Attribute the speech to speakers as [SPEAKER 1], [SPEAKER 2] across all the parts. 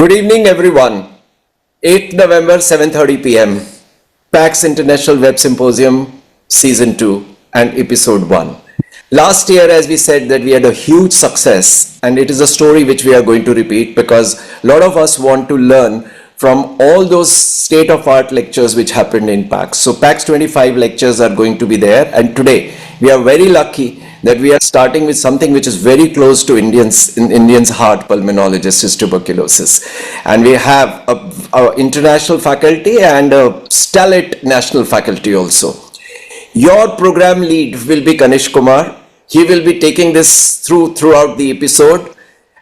[SPEAKER 1] Good evening, everyone. 8th November, 7:30 p.m. PAX International Web Symposium, Season 2 and Episode 1. Last year, as we said, that we had a huge success, and it is a story which we are going to repeat because a lot of us want to learn from all those state-of-art lectures which happened in PAX. So PAX 25 lectures are going to be there, and today we are very lucky that we are starting with something which is very close to Indians' heart, pulmonologists, is tuberculosis. And we have our international faculty and a stellate national faculty also. Your program lead will be Kanish Kumar. He will be taking this throughout the episode.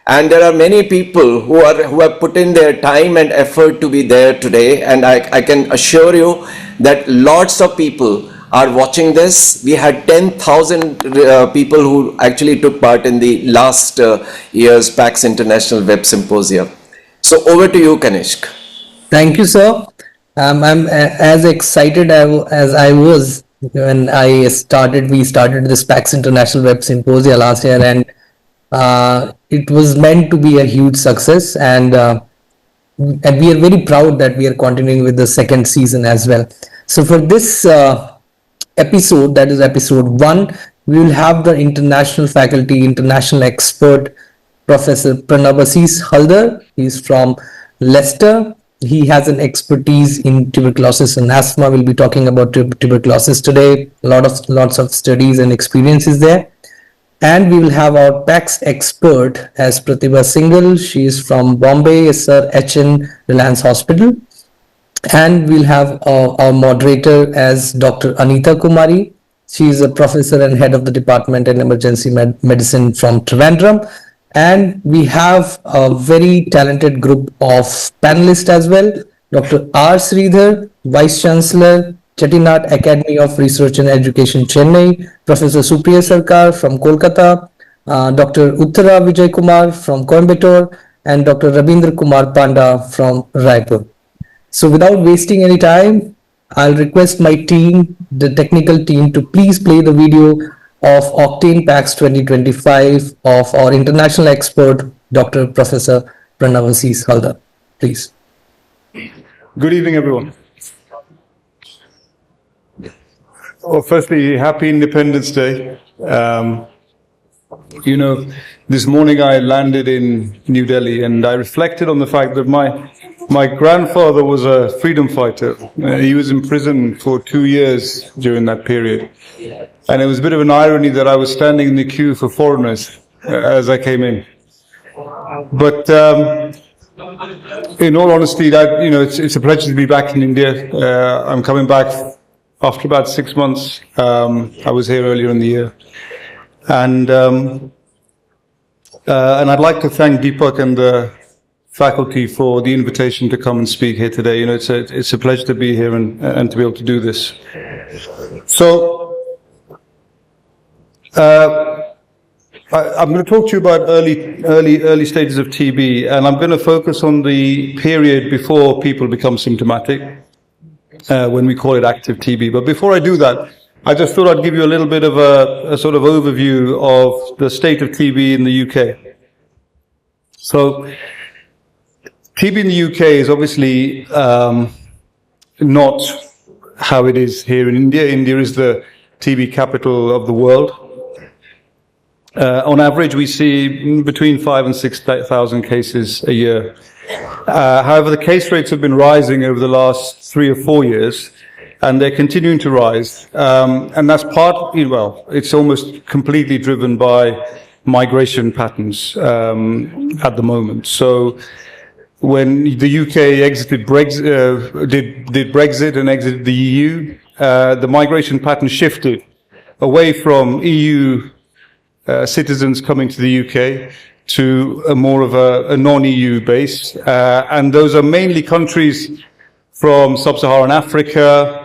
[SPEAKER 1] And there are many people who have put in their time and effort to be there today. And I can assure you that lots of people are watching this. We had 10,000 people who actually took part in the last year's PAX International Web Symposium. So over to you, Kanishk.
[SPEAKER 2] Thank you, sir. I'm as excited as I was when we started this PAX International Web Symposium last year, and it was meant to be a huge success, and we are very proud that we are continuing with the second season as well. So for this episode, that is episode 1, we will have the international faculty, international expert, Professor Pranavasis Haldar. He's from Leicester. He has an expertise in tuberculosis and asthma. We'll be talking about tuberculosis today. Lots of studies and experiences there. And we will have our PAX expert as Pratibha Singhal. She is from Bombay, Sir H.N. Reliance Hospital. And we'll have our moderator as Dr. Anita Kumari. She is a professor and head of the Department in Emergency Medicine from Trivandrum. And we have a very talented group of panelists as well. Dr. R. Sridhar, Vice Chancellor, Chettinad Academy of Research and Education, Chennai. Professor Supriya Sarkar from Kolkata. Dr. Uttara Vijay Kumar from Coimbatore. And Dr. Rabindra Kumar Panda from Raipur. So without wasting any time, I'll request my team, the technical team, to please play the video of Octane PAX 2025 of our international expert, Dr. Professor Pranavasis Haldar. Please.
[SPEAKER 3] Good evening, everyone. Well, firstly, happy Independence Day. This morning I landed in New Delhi, and I reflected on the fact that my grandfather was a freedom fighter. He was in prison for 2 years during that period. And it was a bit of an irony that I was standing in the queue for foreigners as I came in. But in all honesty, it's a pleasure to be back in India. I'm coming back after about 6 months. I was here earlier in the year. And I'd like to thank Deepak and the faculty for the invitation to come and speak here today. It's a pleasure to be here and to be able to do this. So, I'm going to talk to you about early stages of TB, and I'm going to focus on the period before people become symptomatic, when we call it active TB. But before I do that, I just thought I'd give you a little bit of a sort of overview of the state of TB in the UK. So, TB in the UK is obviously not how it is here in India. India is the TB capital of the world. On average, we see between 5,000 and 6,000 cases a year. However, the case rates have been rising over the last 3 or 4 years, and they're continuing to rise. And that's it's almost completely driven by migration patterns at the moment. So, when the UK did Brexit and exited the EU, the migration pattern shifted away from EU citizens coming to the UK to more of a non-EU base. And those are mainly countries from sub-Saharan Africa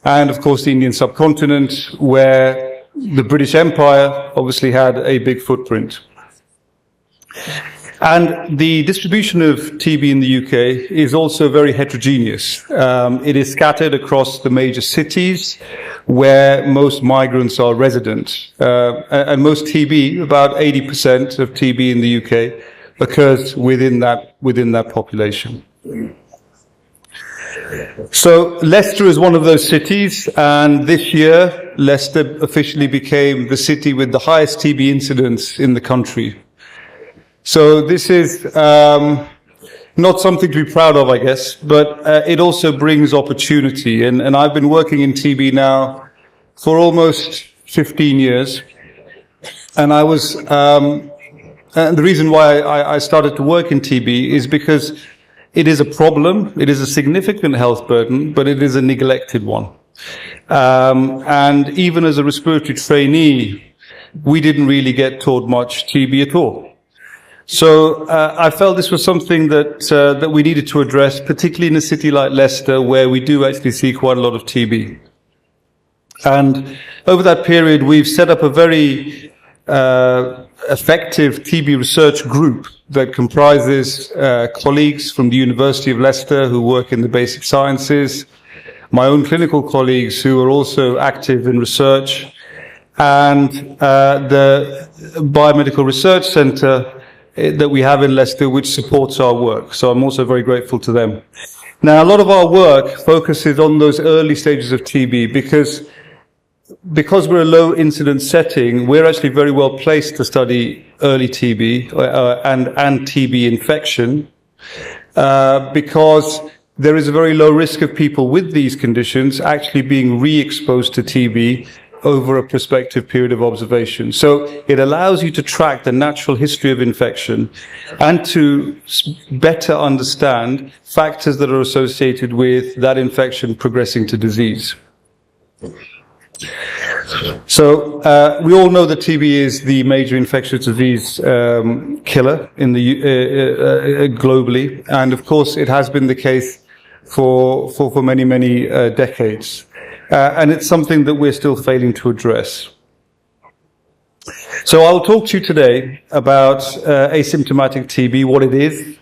[SPEAKER 3] and, of course, the Indian subcontinent, where the British Empire obviously had a big footprint. And the distribution of TB in the UK is also very heterogeneous. It is scattered across the major cities where most migrants are resident. And most TB, about 80% of TB in the UK, occurs within that population. So Leicester is one of those cities, and this year Leicester officially became the city with the highest TB incidence in the country. So this is not something to be proud of, I guess, but it also brings opportunity. And I've been working in TB now for almost 15 years. And and the reason why I started to work in TB is because it is a problem, it is a significant health burden, but it is a neglected one. And even as a respiratory trainee, we didn't really get taught much TB at all. So I felt this was something that we needed to address, particularly in a city like Leicester, where we do actually see quite a lot of TB. And over that period, we've set up a very effective TB research group that comprises colleagues from the University of Leicester who work in the basic sciences, my own clinical colleagues who are also active in research, and the Biomedical Research Centre that we have in Leicester, which supports our work. So I'm also very grateful to them. Now, a lot of our work focuses on those early stages of TB because we're a low incidence setting, we're actually very well placed to study early TB and TB infection because there is a very low risk of people with these conditions actually being re-exposed to TB over a prospective period of observation. So it allows you to track the natural history of infection and to better understand factors that are associated with that infection progressing to disease. So we all know that TB is the major infectious disease killer in the globally, and of course it has been the case for many decades. And it's something that we're still failing to address. So I'll talk to you today about asymptomatic TB, what it is,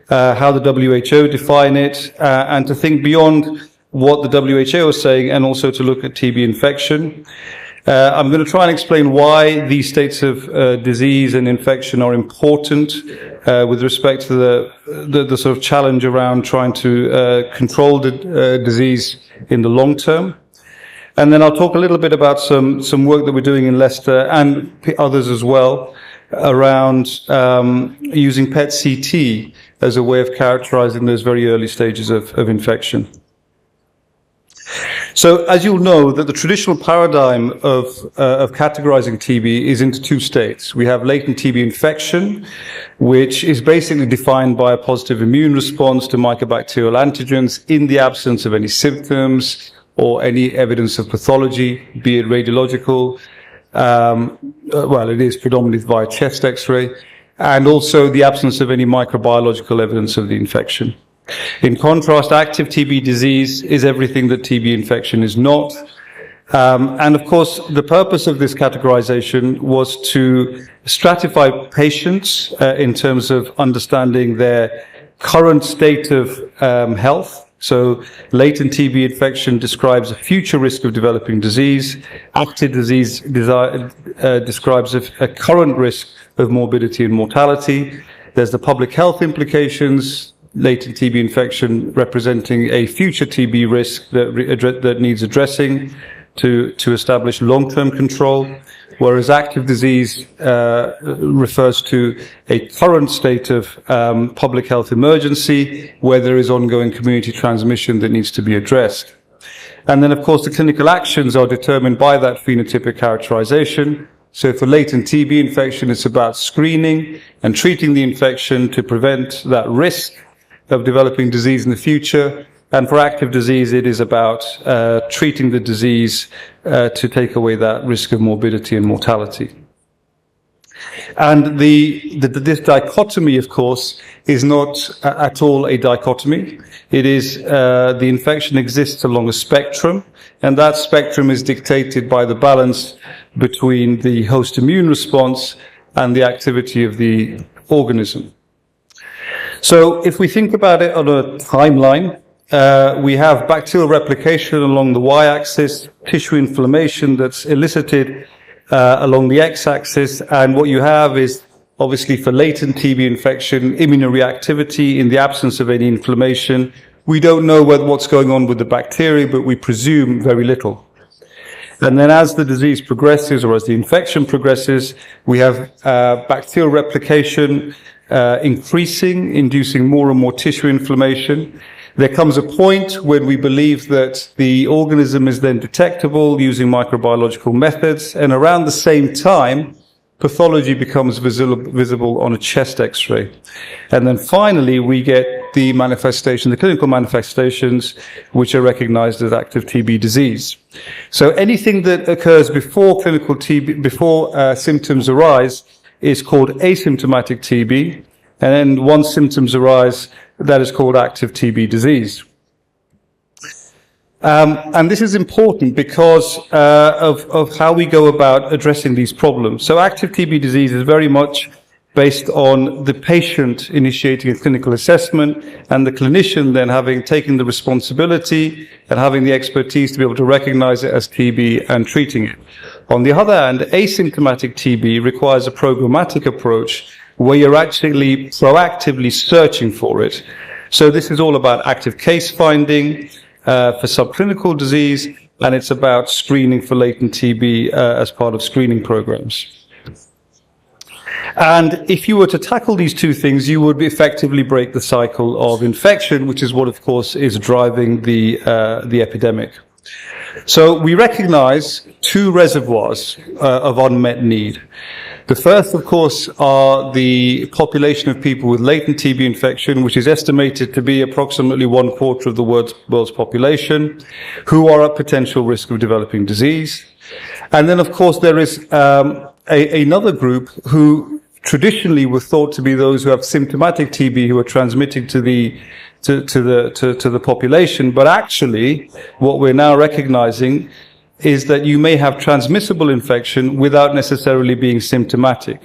[SPEAKER 3] how the WHO define it, and to think beyond what the WHO is saying, and also to look at TB infection. I'm going to try and explain why these states of disease and infection are important with respect to the sort of challenge around trying to control the disease in the long term. And then I'll talk a little bit about some work that we're doing in Leicester and others as well around using PET-CT as a way of characterizing those very early stages of infection. So, as you'll know, that the traditional paradigm of categorizing TB is into two states. We have latent TB infection, which is basically defined by a positive immune response to mycobacterial antigens in the absence of any symptoms or any evidence of pathology, be it radiological. Well, it is predominantly via chest X-ray, and also the absence of any microbiological evidence of the infection. In contrast, active TB disease is everything that TB infection is not. And of course, the purpose of this categorization was to stratify patients in terms of understanding their current state of health. So latent TB infection describes a future risk of developing disease. Active disease describes a current risk of morbidity and mortality. There's the public health implications, latent TB infection representing a future TB risk that needs addressing to establish long-term control, whereas active disease refers to a current state of public health emergency where there is ongoing community transmission that needs to be addressed. And then, of course, the clinical actions are determined by that phenotypic characterization. So for latent TB infection, it's about screening and treating the infection to prevent that risk of developing disease in the future. And for active disease, it is about treating the disease to take away that risk of morbidity and mortality. And this dichotomy, of course, is not at all a dichotomy. It is the infection exists along a spectrum, and that spectrum is dictated by the balance between the host immune response and the activity of the organism. So if we think about it on a timeline, we have bacterial replication along the y-axis, tissue inflammation that's elicited along the x-axis, and what you have is obviously for latent TB infection, immunoreactivity in the absence of any inflammation. We don't know what's going on with the bacteria, but we presume very little. And then as the disease progresses, or as the infection progresses, we have bacterial replication increasing, inducing more and more tissue inflammation. There comes a point when we believe that the organism is then detectable using microbiological methods, and around the same time, pathology becomes visible on a chest X-ray. And then finally, we get the manifestation, the clinical manifestations, which are recognized as active TB disease. So anything that occurs before clinical TB, before symptoms arise, is called asymptomatic TB. And then once symptoms arise, that is called active TB disease. And this is important because of how we go about addressing these problems. So active TB disease is very much based on the patient initiating a clinical assessment and the clinician then having taken the responsibility and having the expertise to be able to recognize it as TB and treating it. On the other hand, asymptomatic TB requires a programmatic approach where you're actually proactively searching for it. So this is all about active case finding for subclinical disease, and it's about screening for latent TB as part of screening programs. And if you were to tackle these two things, you would effectively break the cycle of infection, which is what, of course, is driving the epidemic. So we recognize two reservoirs of unmet need. The first, of course, are the population of people with latent TB infection, which is estimated to be approximately 1/4 of the world's population, who are at potential risk of developing disease. And then, of course, there is another group who traditionally were thought to be those who have symptomatic TB, who are transmitting to the population. But actually, what we're now recognizing is that you may have transmissible infection without necessarily being symptomatic.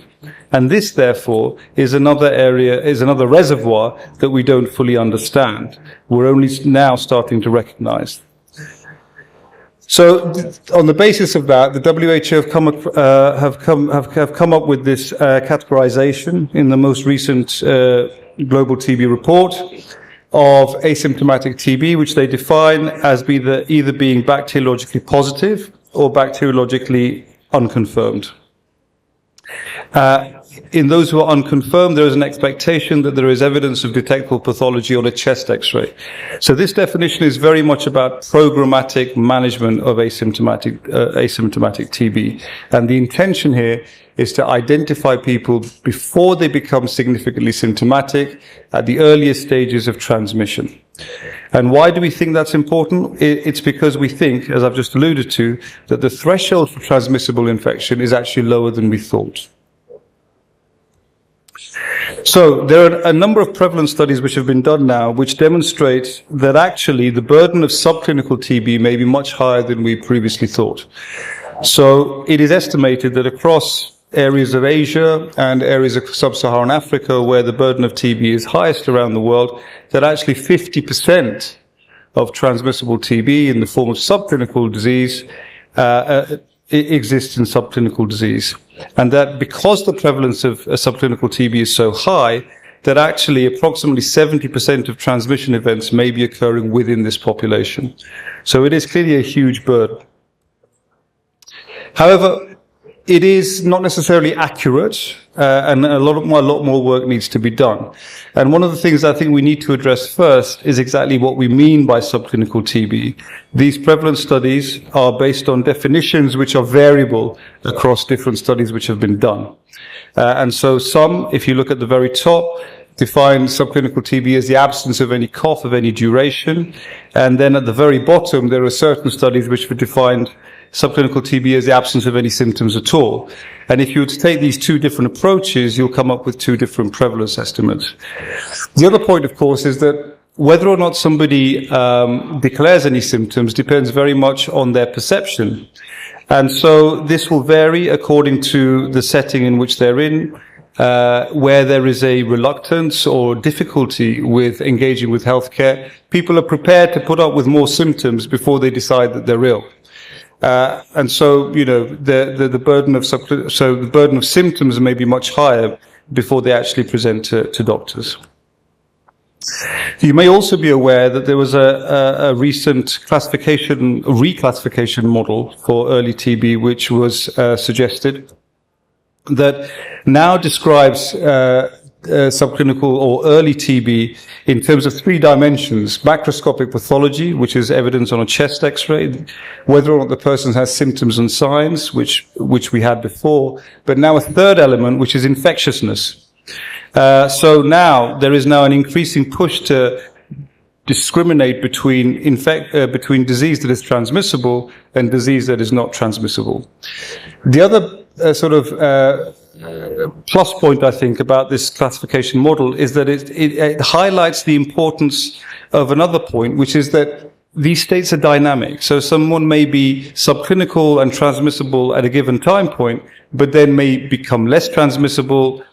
[SPEAKER 3] And this, therefore, is another reservoir that we don't fully understand. We're only now starting to recognize. So, on the basis of that, the WHO have come up with this categorization in the most recent global TB report of asymptomatic TB, which they define as either being bacteriologically positive or bacteriologically unconfirmed. In those who are unconfirmed, there is an expectation that there is evidence of detectable pathology on a chest X-ray. So this definition is very much about programmatic management of asymptomatic TB. And the intention here is to identify people before they become significantly symptomatic at the earliest stages of transmission. And why do we think that's important? It's because we think, as I've just alluded to, that the threshold for transmissible infection is actually lower than we thought. So there are a number of prevalence studies which have been done now which demonstrate that actually the burden of subclinical TB may be much higher than we previously thought. So it is estimated that across areas of Asia and areas of sub-Saharan Africa where the burden of TB is highest around the world, that actually 50% of transmissible TB in the form of subclinical disease exists in subclinical disease. And that because the prevalence of subclinical TB is so high, that actually approximately 70% of transmission events may be occurring within this population. So it is clearly a huge burden. However, it is not necessarily accurate, and a lot more work needs to be done. And one of the things I think we need to address first is exactly what we mean by subclinical TB. These prevalence studies are based on definitions which are variable across different studies which have been done. And so some, if you look at the very top, define subclinical TB as the absence of any cough of any duration. And then at the very bottom, there are certain studies which have defined subclinical TB as the absence of any symptoms at all. And if you were to take these two different approaches, you'll come up with two different prevalence estimates. The other point, of course, is that whether or not somebody declares any symptoms depends very much on their perception. And so this will vary according to the setting in which they're in, where there is a reluctance or difficulty with engaging with healthcare. People are prepared to put up with more symptoms before they decide that they're ill. And so, you know, the burden of symptoms may be much higher before they actually present to doctors. You may also be aware that there was a recent reclassification model for early TB, which was suggested, that now describes subclinical or early TB in terms of 3 dimensions: macroscopic pathology, which is evidence on a chest X-ray, whether or not the person has symptoms and signs, which we had before, but now a third element, which is infectiousness. So now there is now an increasing push to discriminate between between disease that is transmissible and disease that is not transmissible. The other plus point, I think, about this classification model is that it highlights the importance of another point, which is that these states are dynamic. So someone may be subclinical and transmissible at a given time point, but then may become less transmissible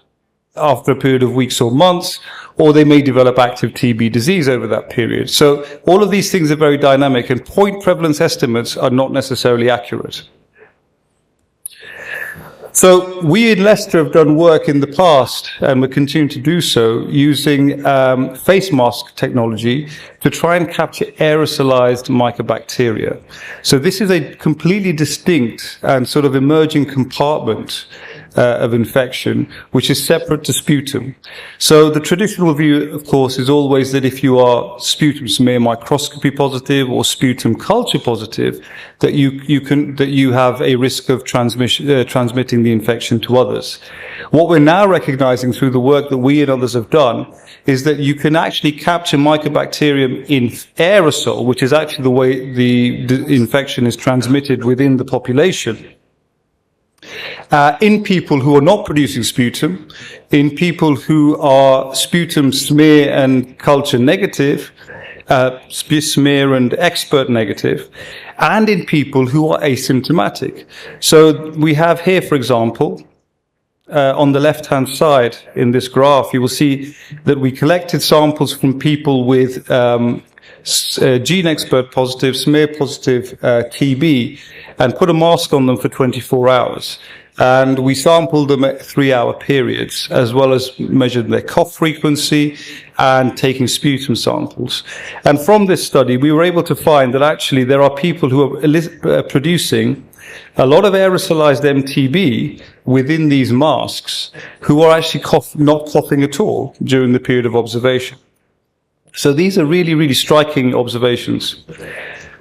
[SPEAKER 3] after a period of weeks or months, or they may develop active TB disease over that period. So all of these things are very dynamic, and point prevalence estimates are not necessarily accurate. So we in Leicester have done work in the past, and we're continuing to do so, using face mask technology to try and capture aerosolized mycobacteria. So this is a completely distinct and sort of emerging compartment of infection, which is separate to sputum. So the traditional view, of course, is always that if you are sputum smear microscopy positive or sputum culture positive, that you have a risk of transmitting the infection to others. What we're now recognizing through the work that we and others have done is that you can actually capture mycobacterium in aerosol, which is actually the way the infection is transmitted within the population. In people who are not producing sputum, in people who are sputum smear and culture negative, smear and expert negative, and in people who are asymptomatic. So we have here, for example, on the left-hand side in this graph, you will see that we collected samples from people with gene expert positive, smear positive TB, and put a mask on them for 24 hours. And we sampled them at 3-hour periods, as well as measured their cough frequency and taking sputum samples. And from this study, we were able to find that actually there are people who are producing a lot of aerosolized MTB within these masks who are actually not coughing at all during the period of observation. So these are really, really striking observations.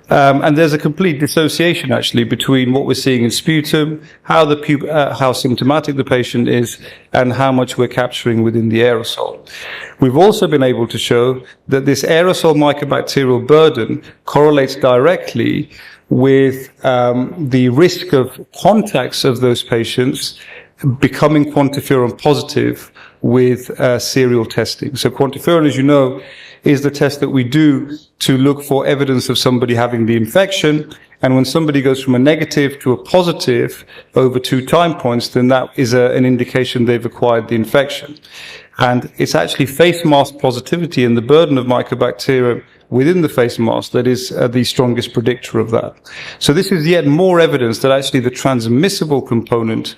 [SPEAKER 3] And there's a complete dissociation, actually, between what we're seeing in sputum, how symptomatic the patient is, and how much we're capturing within the aerosol. We've also been able to show that this aerosol mycobacterial burden correlates directly with the risk of contacts of those patients becoming quantiferon positive with serial testing. So quantiferon, as you know, is the test that we do to look for evidence of somebody having the infection. And when somebody goes from a negative to a positive over 2 time points, then that is an indication they've acquired the infection. And it's actually face mask positivity and the burden of mycobacterium within the face mask that is the strongest predictor of that. So this is yet more evidence that actually the transmissible component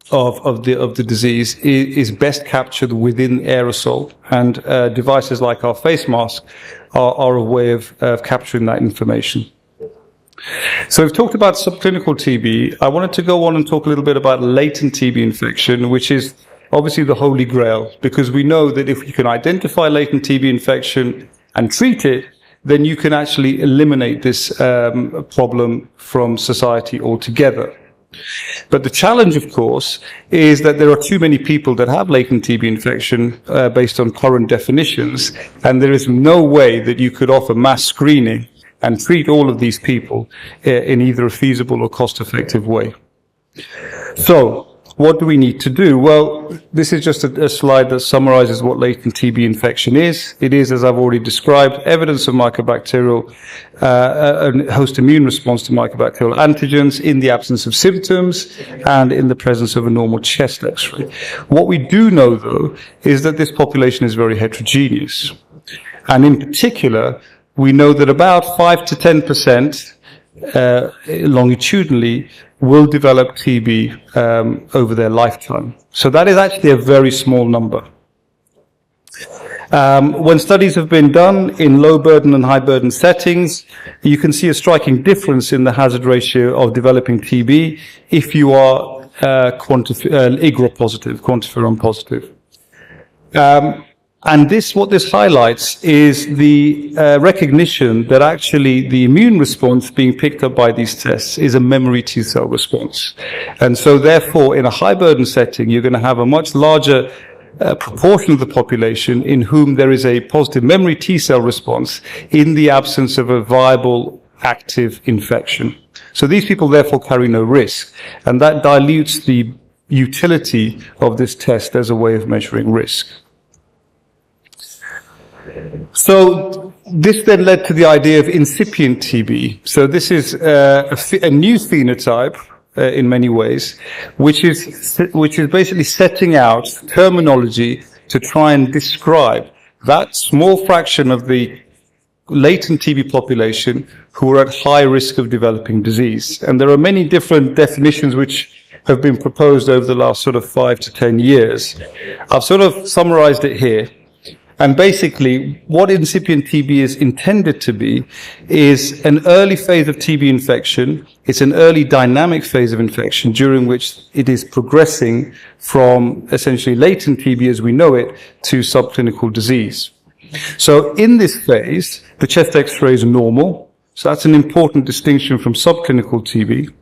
[SPEAKER 3] of the disease is best captured within aerosol, and devices like our face mask are a way of capturing that information. So we've talked about subclinical TB. I wanted to go on and talk a little bit about latent TB infection, which is obviously the holy grail, because we know that if you can identify latent TB infection and treat it, then you can actually eliminate this problem from society altogether. But the challenge, of course, is that there are too many people that have latent TB infection based on current definitions, and there is no way that you could offer mass screening and treat all of these people in either a feasible or cost-effective way. So, what do we need to do? Well, this is just a slide that summarizes what latent TB infection is. It is, as I've already described, evidence of mycobacterial, a host immune response to mycobacterial antigens in the absence of symptoms and in the presence of a normal chest X-ray. What we do know, though, is that this population is very heterogeneous. And in particular, we know that about 5 to 10% longitudinally will develop TB over their lifetime. So that is actually a very small number. When studies have been done in low burden and high burden settings, you can see a striking difference in the hazard ratio of developing TB if you are IGRA positive, quantiferon positive. And what this highlights is the recognition that actually the immune response being picked up by these tests is a memory T cell response. And so therefore, in a high burden setting, you're going to have a much larger proportion of the population in whom there is a positive memory T cell response in the absence of a viable active infection. So these people therefore carry no risk, and that dilutes the utility of this test as a way of measuring risk. So this then led to the idea of incipient TB. So this is a new phenotype in many ways, which is basically setting out terminology to try and describe that small fraction of the latent TB population who are at high risk of developing disease. And there are many different definitions which have been proposed over the last sort of 5 to 10 years. I've sort of summarized it here. And basically, what incipient TB is intended to be is an early phase of TB infection. It's an early dynamic phase of infection during which it is progressing from essentially latent TB as we know it to subclinical disease. So in this phase, the chest X-ray is normal. So that's an important distinction from subclinical TB.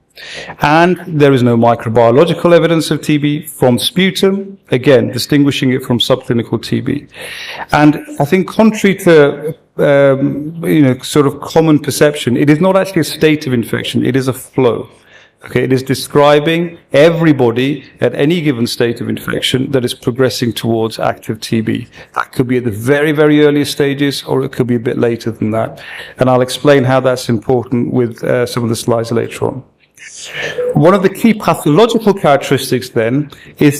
[SPEAKER 3] And there is no microbiological evidence of TB from sputum, again, distinguishing it from subclinical TB. And I think contrary to, sort of common perception, it is not actually a state of infection, it is a flow. Okay, it is describing everybody at any given state of infection that is progressing towards active TB. That could be at the very, very earliest stages, or it could be a bit later than that. And I'll explain how that's important with some of the slides later on. One of the key pathological characteristics then is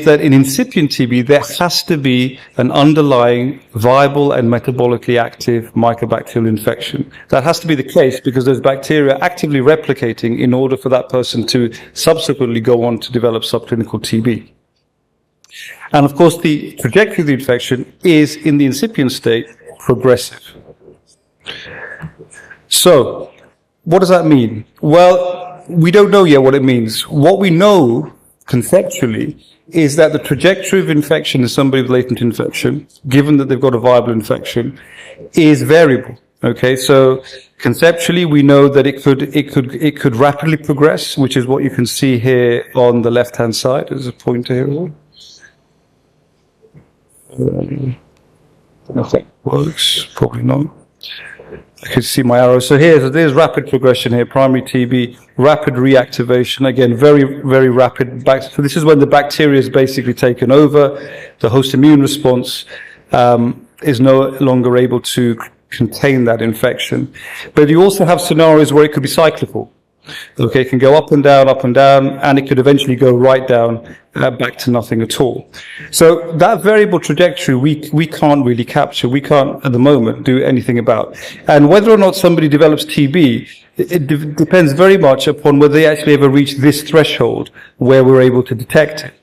[SPEAKER 3] that in incipient TB there has to be an underlying viable and metabolically active mycobacterial infection. That has to be the case because there's bacteria actively replicating in order for that person to subsequently go on to develop subclinical TB. And of course the trajectory of the infection is in the incipient state progressive. So what does that mean? Well, we don't know yet what it means. What we know conceptually is that the trajectory of infection in somebody with latent infection, given that they've got a viable infection, is variable. Okay, so conceptually we know that it could rapidly progress, which is what you can see here on the left-hand side. There's a pointer here. Nothing works, probably not. I can see my arrow. So there's rapid progression here, primary TB, rapid reactivation, again, very, very rapid. So this is when the bacteria is basically taken over. The host immune response is no longer able to contain that infection. But you also have scenarios where it could be cyclical. Okay, it can go up and down, and it could eventually go right down, back to nothing at all. So that variable trajectory we can't really capture. We can't, at the moment, do anything about. And whether or not somebody develops TB, it depends very much upon whether they actually ever reach this threshold where we're able to detect it.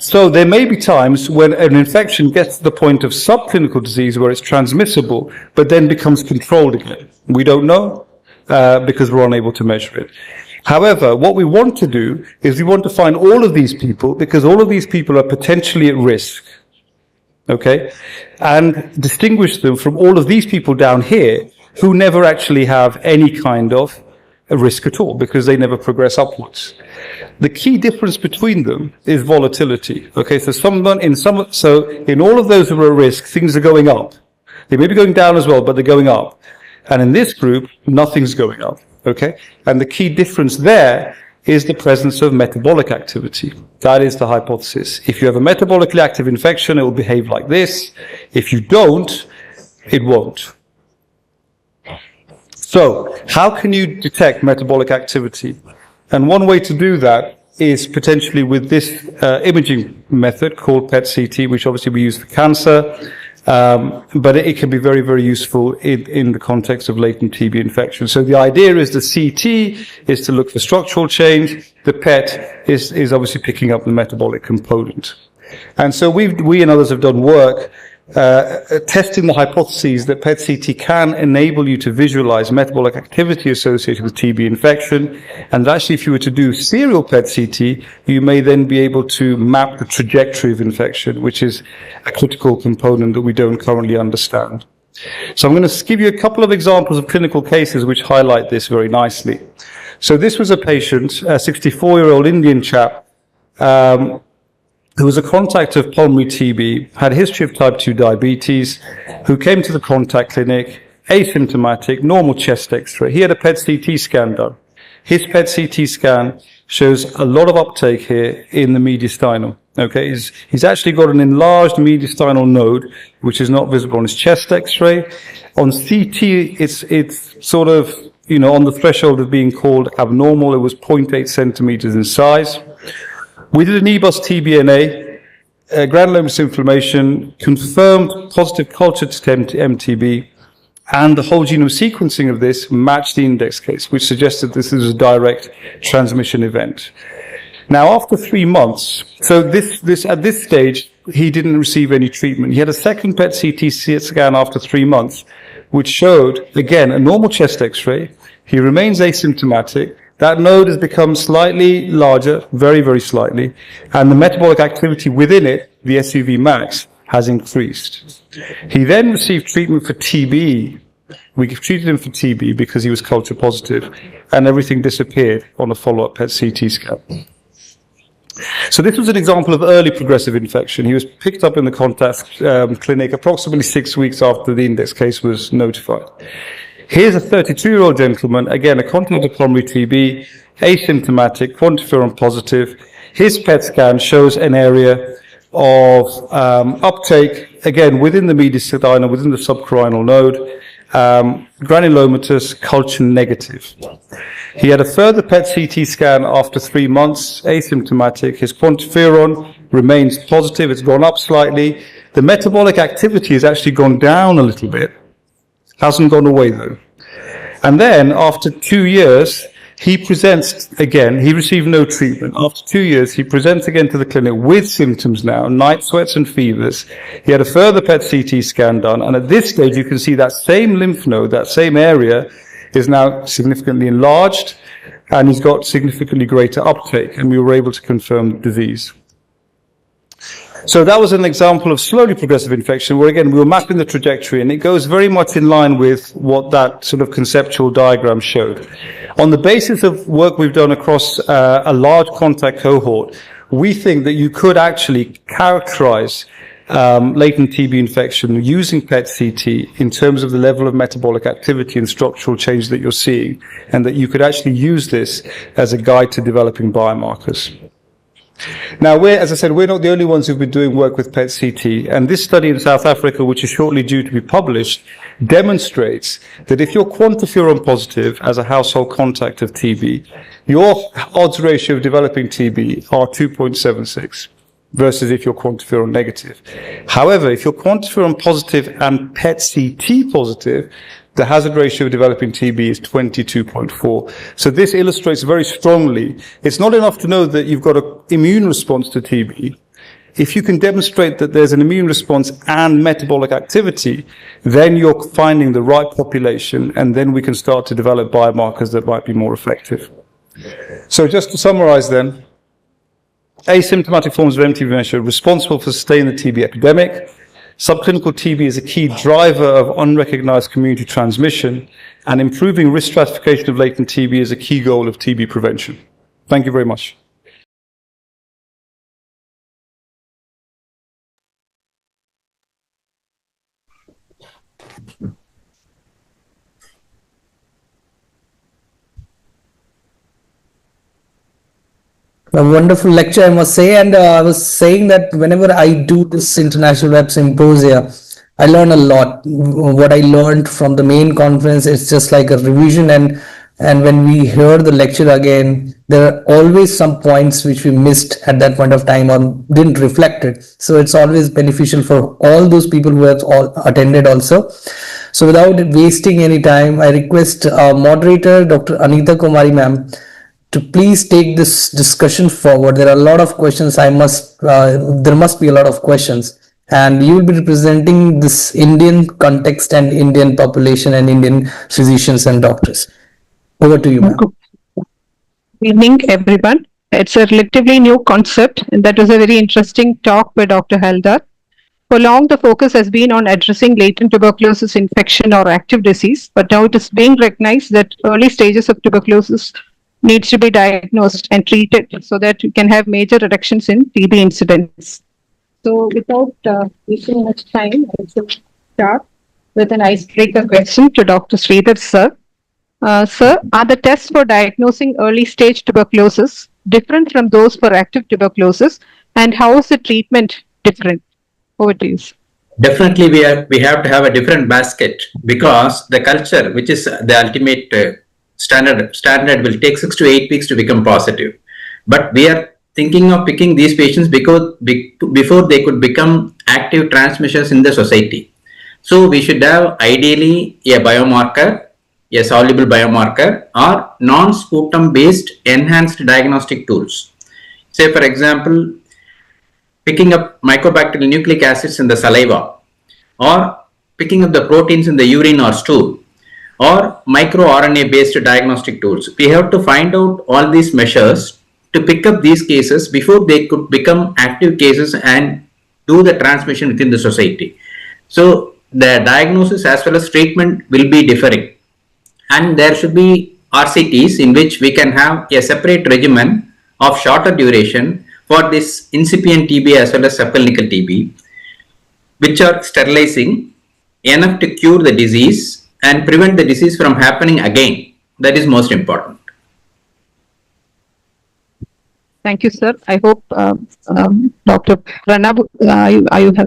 [SPEAKER 3] So there may be times when an infection gets to the point of subclinical disease where it's transmissible, but then becomes controlled again. We don't know. Because we're unable to measure it. However, what we want to do is we want to find all of these people, because all of these people are potentially at risk, okay, and distinguish them from all of these people down here who never actually have any kind of a risk at all, because they never progress upwards. The key difference between them is volatility. Okay, so in all of those who are at risk, things are going up. They may be going down as well, but they're going up. And in this group, nothing's going up, okay? And the key difference there is the presence of metabolic activity. That is the hypothesis. If you have a metabolically active infection, it will behave like this. If you don't, it won't. So, how can you detect metabolic activity? And one way to do that is potentially with this imaging method called PET-CT, which obviously we use for cancer. But it can be very, very useful in the context of latent TB infection. So the idea is the CT is to look for structural change. The PET is obviously picking up the metabolic component. And so we and others have done work testing the hypotheses that PET-CT can enable you to visualize metabolic activity associated with TB infection. And actually, if you were to do serial PET-CT, you may then be able to map the trajectory of infection, which is a critical component that we don't currently understand. So I'm going to give you a couple of examples of clinical cases which highlight this very nicely. So this was a patient, a 64-year-old Indian chap, who was a contact of pulmonary TB, had a history of type 2 diabetes, who came to the contact clinic, asymptomatic, normal chest X-ray. He had a PET-CT scan done. His PET-CT scan shows a lot of uptake here in the mediastinum. Okay, he's actually got an enlarged mediastinal node, which is not visible on his chest X-ray. On CT, it's sort of, on the threshold of being called abnormal. It was 0.8 centimeters in size. We did an EBUS TBNA, granulomatous inflammation, confirmed positive culture to MTB, and the whole genome sequencing of this matched the index case, which suggested this is a direct transmission event. Now, after 3 months, so this at this stage, he didn't receive any treatment. He had a second PET-CT scan after 3 months, which showed, again, a normal chest X-ray. He remains asymptomatic. That node has become slightly larger, very, very slightly, and the metabolic activity within it, the SUV max, has increased. He then received treatment for TB. We treated him for TB because he was culture positive, and everything disappeared on a follow-up PET-CT scan. So this was an example of early progressive infection. He was picked up in the contact clinic approximately 6 weeks after the index case was notified. Here's a 32-year-old gentleman, again, a contact of pulmonary TB, asymptomatic, quantiferon positive. His PET scan shows an area of uptake, again, within the mediastinum, within the subcarinal node, granulomatous, culture negative. He had a further PET-CT scan after 3 months, asymptomatic. His quantiferon remains positive. It's gone up slightly. The metabolic activity has actually gone down a little bit. Hasn't gone away though. And then after 2 years, he presents again. He received no treatment. After 2 years, he presents again to the clinic with symptoms now, night sweats and fevers. He had a further PET-CT scan done. And at this stage, you can see that same lymph node, that same area is now significantly enlarged, and he's got significantly greater uptake. And we were able to confirm the disease. So that was an example of slowly progressive infection where, again, we were mapping the trajectory, and it goes very much in line with what that sort of conceptual diagram showed. On the basis of work we've done across a large contact cohort, we think that you could actually characterize latent TB infection using PET-CT in terms of the level of metabolic activity and structural change that you're seeing, and that you could actually use this as a guide to developing biomarkers. Now, as I said, we're not the only ones who've been doing work with PET-CT, and this study in South Africa, which is shortly due to be published, demonstrates that if you're quantiferon positive as a household contact of TB, your odds ratio of developing TB are 2.76 versus if you're quantiferon negative. However, if you're quantiferon positive and PET-CT positive, the hazard ratio of developing TB is 22.4. So this illustrates very strongly, it's not enough to know that you've got an immune response to TB. If you can demonstrate that there's an immune response and metabolic activity, then you're finding the right population, and then we can start to develop biomarkers that might be more effective. So just to summarize then, asymptomatic forms of MTB measure responsible for sustaining the TB epidemic. Subclinical TB is a key driver of unrecognized community transmission, and improving risk stratification of latent TB is a key goal of TB prevention. Thank you very much.
[SPEAKER 2] A wonderful lecture, I must say. And I was saying that whenever I do this International Web Symposia, I learn a lot. What I learned from the main conference is just like a revision, and and when we hear the lecture again, there are always some points which we missed at that point of time or didn't reflect it. So it's always beneficial for all those people who have all attended also. So without wasting any time, I request our moderator, Dr. Anita Kumari ma'am, to please take this discussion forward. There are a lot of questions. There must be a lot of questions, and you will be representing this Indian context and Indian population and Indian physicians and doctors. Over to you, ma'am.
[SPEAKER 4] Good evening, everyone. It's a relatively new concept, and that was a very interesting talk by Dr. Haldar. For long, the focus has been on addressing latent tuberculosis infection or active disease, but now it is being recognized that early stages of tuberculosis needs to be diagnosed and treated so that we can have major reductions in TB incidence. So without wasting much time, I will start with an icebreaker question to Dr. Sridhar sir. Sir, are the tests for diagnosing early stage tuberculosis different from those for active tuberculosis, and how is the treatment different? Over to you.
[SPEAKER 5] Definitely, we have to have a different basket, because the culture, which is the ultimate standard, will take 6 to 8 weeks to become positive. But we are thinking of picking these patients before they could become active transmitters in the society. So we should have ideally a biomarker, a soluble biomarker, or non-sputum based enhanced diagnostic tools. Say, for example, picking up mycobacterial nucleic acids in the saliva, or picking up the proteins in the urine or stool, or microRNA based diagnostic tools. We have to find out all these measures to pick up these cases before they could become active cases and do the transmission within the society. So the diagnosis as well as treatment will be differing. And there should be RCTs in which we can have a separate regimen of shorter duration for this incipient TB as well as subclinical TB, which are sterilizing enough to cure the disease and prevent the disease from happening again. That is most important.
[SPEAKER 4] Thank you, sir. I hope Dr. Pranab,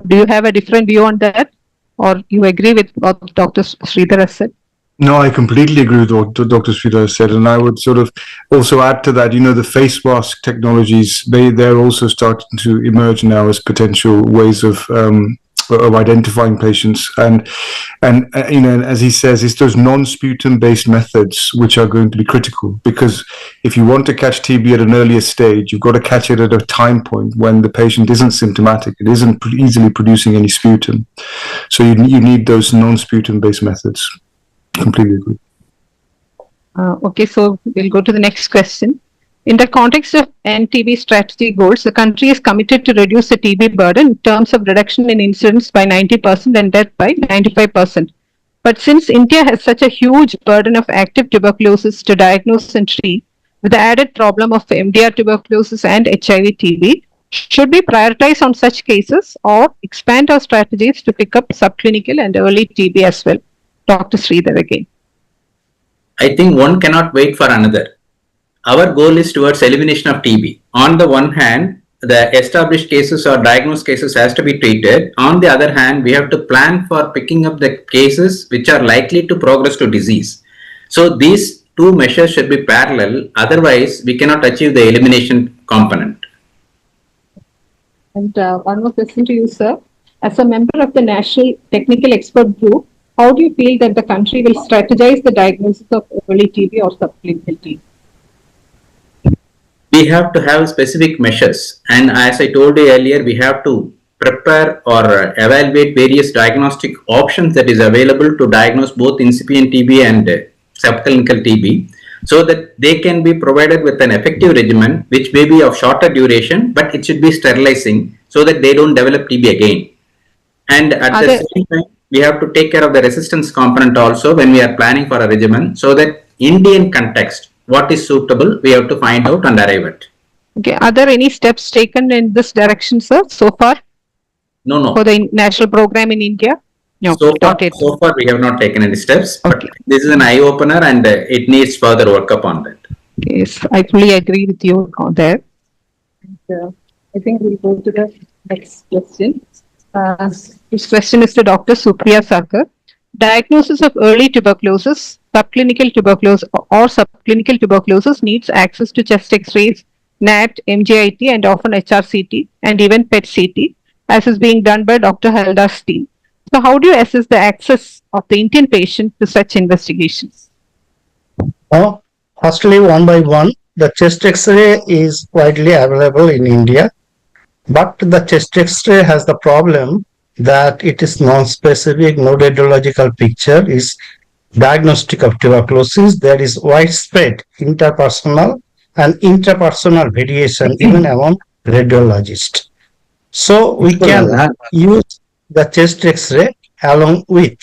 [SPEAKER 4] do you have a different view on that, or you agree with what Dr. Sridhar has said?
[SPEAKER 6] No, I completely agree with what Dr. Sridhar said, and I would sort of also add to that. The face mask technologies, they're also starting to emerge now as potential ways of identifying patients, and as he says, it's those non-sputum based methods which are going to be critical, because if you want to catch TB at an earlier stage, you've got to catch it at a time point when the patient isn't symptomatic, it isn't easily producing any sputum, so you need those non-sputum based methods. Completely agree.
[SPEAKER 4] Okay, so we'll go to the next question. In the context of NTB strategy goals, the country is committed to reduce the TB burden in terms of reduction in incidence by 90% and death by 95%. But since India has such a huge burden of active tuberculosis to diagnose and treat, with the added problem of MDR tuberculosis and HIV TB, should we prioritize on such cases or expand our strategies to pick up subclinical and early TB as well? Dr. Sridhar again.
[SPEAKER 5] I think one cannot wait for another. Our goal is towards elimination of TB. On the one hand, the established cases or diagnosed cases has to be treated. On the other hand, we have to plan for picking up the cases which are likely to progress to disease. So these two measures should be parallel. Otherwise, we cannot achieve the elimination component.
[SPEAKER 4] And one more question to you, sir. As a member of the National Technical Expert Group, how do you feel that the country will strategize the diagnosis of early TB or subclinical TB?
[SPEAKER 5] We have to have specific measures, and as I told you earlier, we have to prepare or evaluate various diagnostic options that is available to diagnose both incipient TB and subclinical TB, so that they can be provided with an effective regimen which may be of shorter duration, but it should be sterilizing so that they don't develop TB again. And at the same time, we have to take care of the resistance component also when we are planning for a regimen, so that Indian context, what is suitable, we have to find out and arrive at.
[SPEAKER 4] Okay. Are there any steps taken in this direction, sir, so far?
[SPEAKER 5] No.
[SPEAKER 4] For the national program in India? No,
[SPEAKER 5] so far we have not taken any steps, but this is an eye-opener and it needs further workup on that.
[SPEAKER 4] Yes, I fully agree with you on that. And, I think we'll go to the next question. This question is to Dr. Supriya Sarkar. Diagnosis of early tuberculosis subclinical tuberculosis or subclinical tuberculosis needs access to chest X-rays, NAT, MGIT, and often HRCT, and even PET-CT, as is being done by Dr. Haldar's team. So, how do you assess the access of the Indian patient to such investigations?
[SPEAKER 7] Firstly, one by one, the chest X-ray is widely available in India, but the chest X-ray has the problem that it is non-specific, no radiological picture, is diagnostic of tuberculosis. There is widespread interpersonal and intrapersonal variation even among radiologists. So we can use the chest X-ray along with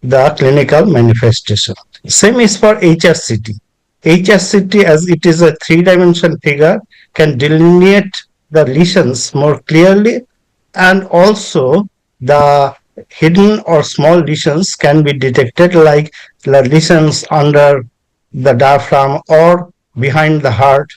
[SPEAKER 7] the clinical manifestation. Same is for HRCT. HRCT, as it is a three-dimensional figure, can delineate the lesions more clearly, and also the hidden or small lesions can be detected, like the lesions under the diaphragm or behind the heart.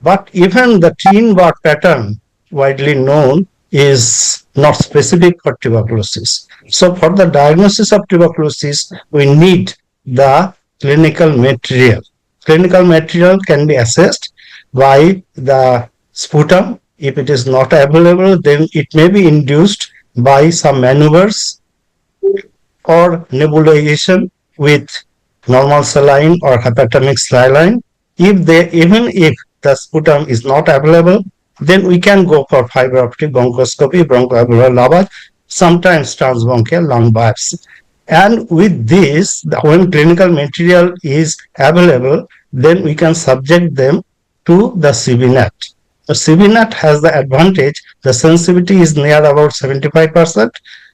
[SPEAKER 7] But even the twin bar pattern, widely known, is not specific for tuberculosis. So for the diagnosis of tuberculosis, we need the clinical material. Clinical material can be assessed by the sputum. If it is not available, then it may be induced by some maneuvers or nebulization with normal saline or hyperthermic saline. Even if the sputum is not available, then we can go for fiber optic bronchoscopy, bronchoalveolar lavage, sometimes transbronchial lung biopsy. And with this, when clinical material is available, then we can subject them to the CBNAT. The CBNAT has the advantage, the sensitivity is near about 75%,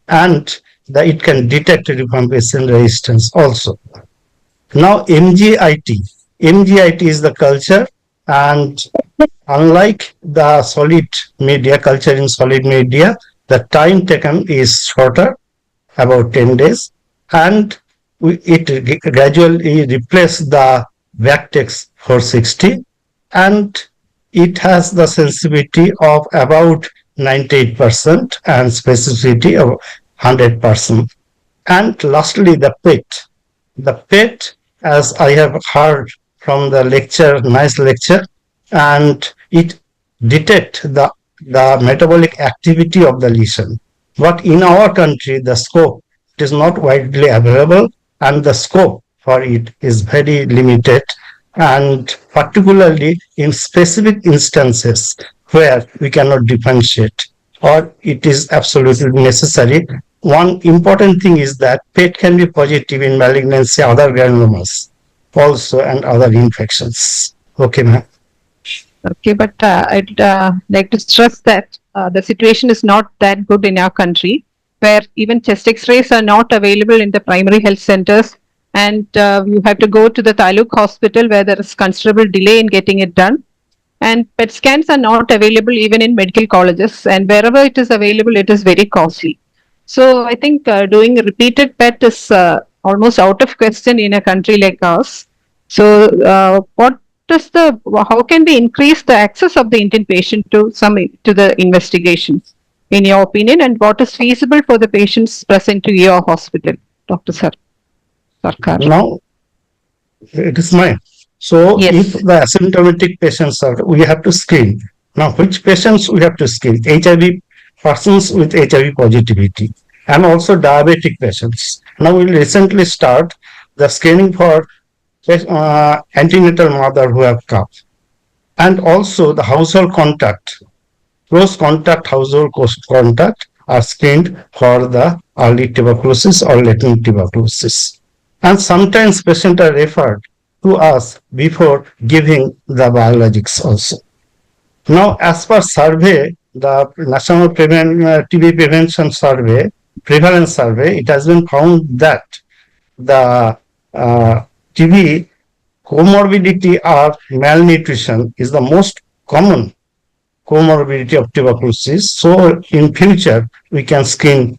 [SPEAKER 7] and it can detect rifampicin resistance also. Now MGIT is the culture, and unlike the solid media, culture in solid media, the time taken is shorter, about 10 days, and it gradually replaces the Vactex 460, and it has the sensitivity of about 98% and specificity of 100%. And lastly, the PET. The PET, as I have heard from the lecture, nice lecture, and it detects the metabolic activity of the lesion. But in our country, the scope, it is not widely available, and the scope for it is very limited, and particularly in specific instances where we cannot differentiate or it is absolutely necessary. One important thing is that PET can be positive in malignancy, other granulomas also, and other infections. Okay, ma'am.
[SPEAKER 4] Okay, but I'd like to stress that the situation is not that good in our country, where even chest X-rays are not available in the primary health centers, and you have to go to the Taluk hospital where there is considerable delay in getting it done. And PET scans are not available even in medical colleges, and wherever it is available, it is very costly. So I think doing repeated PET is almost out of question in a country like ours. So how can we increase the access of the Indian patient to the investigations, in your opinion, and what is feasible for the patients present to your hospital, Dr. Sarkar?
[SPEAKER 7] Now, it is mine. So,
[SPEAKER 4] Yes.
[SPEAKER 7] if the asymptomatic patients are, we have to screen. Now, which patients we have to screen? HIV, persons with HIV positivity, and also diabetic patients. Now, we will recently start the screening for antenatal mother who have cough, and also the household contact, close contact, household contact are screened for the early tuberculosis or latent tuberculosis. And sometimes patients are referred to us before giving the biologics also. Now, as per survey, the National TB Prevention Survey, Prevalence Survey, it has been found that the TB comorbidity of malnutrition is the most common comorbidity of tuberculosis. So in future, we can screen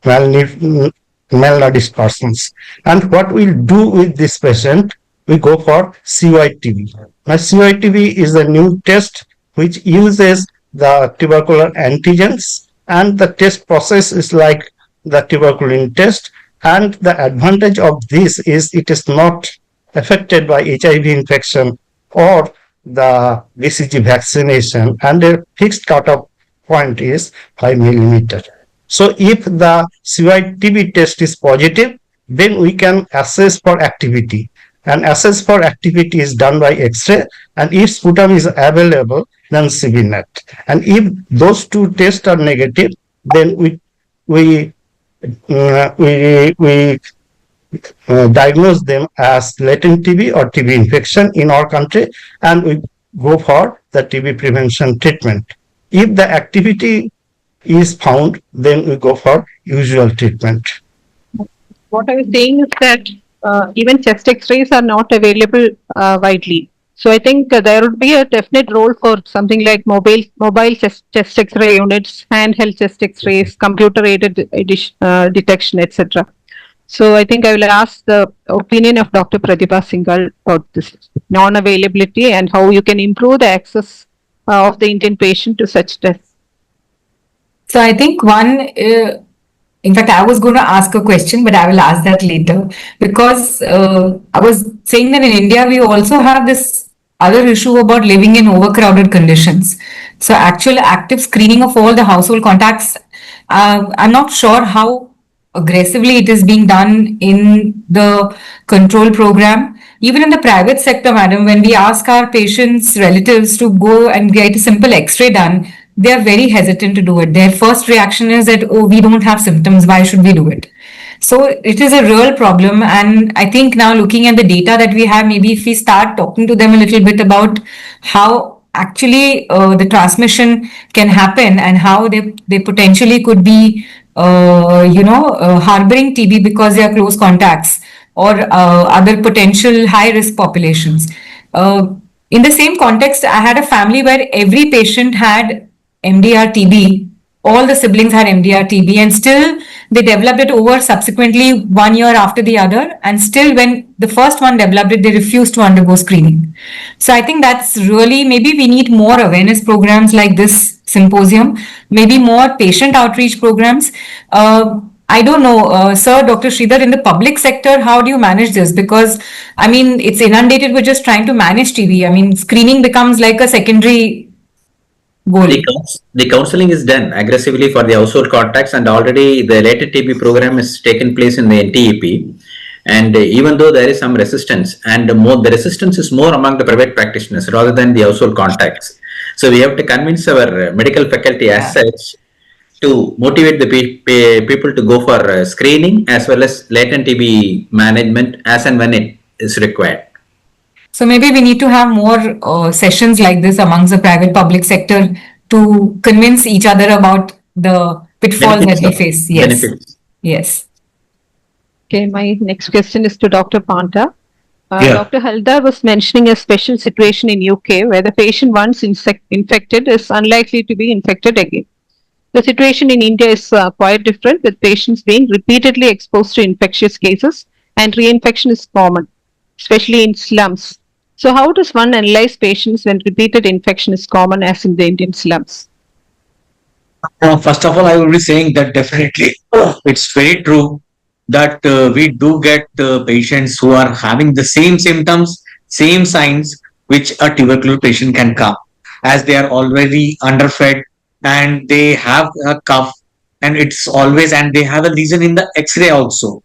[SPEAKER 7] malnourished persons. And what we'll do with this patient, we go for CYTB. Now CYTB is a new test which uses the tubercular antigens, and the test process is like the tuberculin test. And the advantage of this is it is not affected by HIV infection or the BCG vaccination, and a fixed cutoff point is 5 millimeter. So if the CYTB test is positive, then we can assess for activity. And assess for activity is done by X-ray, and if sputum is available, then CBNet. And if those two tests are negative, then we diagnose them as latent TB or TB infection in our country, and we go for the TB prevention treatment. If the activity is found, then we go for usual treatment.
[SPEAKER 4] What I was saying is that even chest X-rays are not available widely. So I think there would be a definite role for something like mobile chest X-ray units, handheld chest X-rays, computer-aided detection, etc. So I think I will ask the opinion of Dr. Pratibha Singhal about this non-availability and how you can improve the access of the Indian patient to such tests.
[SPEAKER 8] So I think in fact, I was going to ask a question, but I will ask that later, because I was saying that in India, we also have this other issue about living in overcrowded conditions. So actual active screening of all the household contacts, I'm not sure how aggressively it is being done in the control program. Even in the private sector, madam, when we ask our patients' relatives to go and get a simple X-ray done, they are very hesitant to do it. Their first reaction is that, oh, we don't have symptoms, why should we do it? So it is a real problem. And I think now looking at the data that we have, maybe if we start talking to them a little bit about how actually the transmission can happen and how they potentially could be, harboring TB because they are close contacts or other potential high risk populations. In the same context, I had a family where every patient had MDR TB. All the siblings had MDR TB, and still they developed it over subsequently 1 year after the other. And still, when the first one developed it, they refused to undergo screening. So I think that's really, maybe we need more awareness programs like this symposium, maybe more patient outreach programs. I don't know, sir, Dr. Sridhar, in the public sector, how do you manage this? Because, I mean, it's inundated with just trying to manage TB. I mean, screening becomes like a secondary goal.
[SPEAKER 5] The counseling is done aggressively for the household contacts, and already the latent TB program has taken place in the NTEP. And even though there is some resistance, and the resistance is more among the private practitioners rather than the household contacts. So we have to convince our medical faculty as such to motivate the people to go for screening as well as latent TB management as and when it is required.
[SPEAKER 8] So maybe we need to have more sessions like this amongst the private public sector to convince each other about the pitfalls that we face. Yes.
[SPEAKER 5] Benefits.
[SPEAKER 8] Yes.
[SPEAKER 4] Okay, my next question is to Dr. Panta. Dr. Haldar was mentioning a special situation in UK where the patient once infected is unlikely to be infected again. The situation in India is quite different, with patients being repeatedly exposed to infectious cases, and reinfection is common, especially in slums. So how does one analyze patients when repeated infection is common as in the Indian slums?
[SPEAKER 9] First of all, I will be saying that definitely it's very true that we do get patients who are having the same symptoms, same signs, which a tuberculosis patient can come, as they are already underfed and they have a cough, and it's always, and they have a lesion in the X-ray also.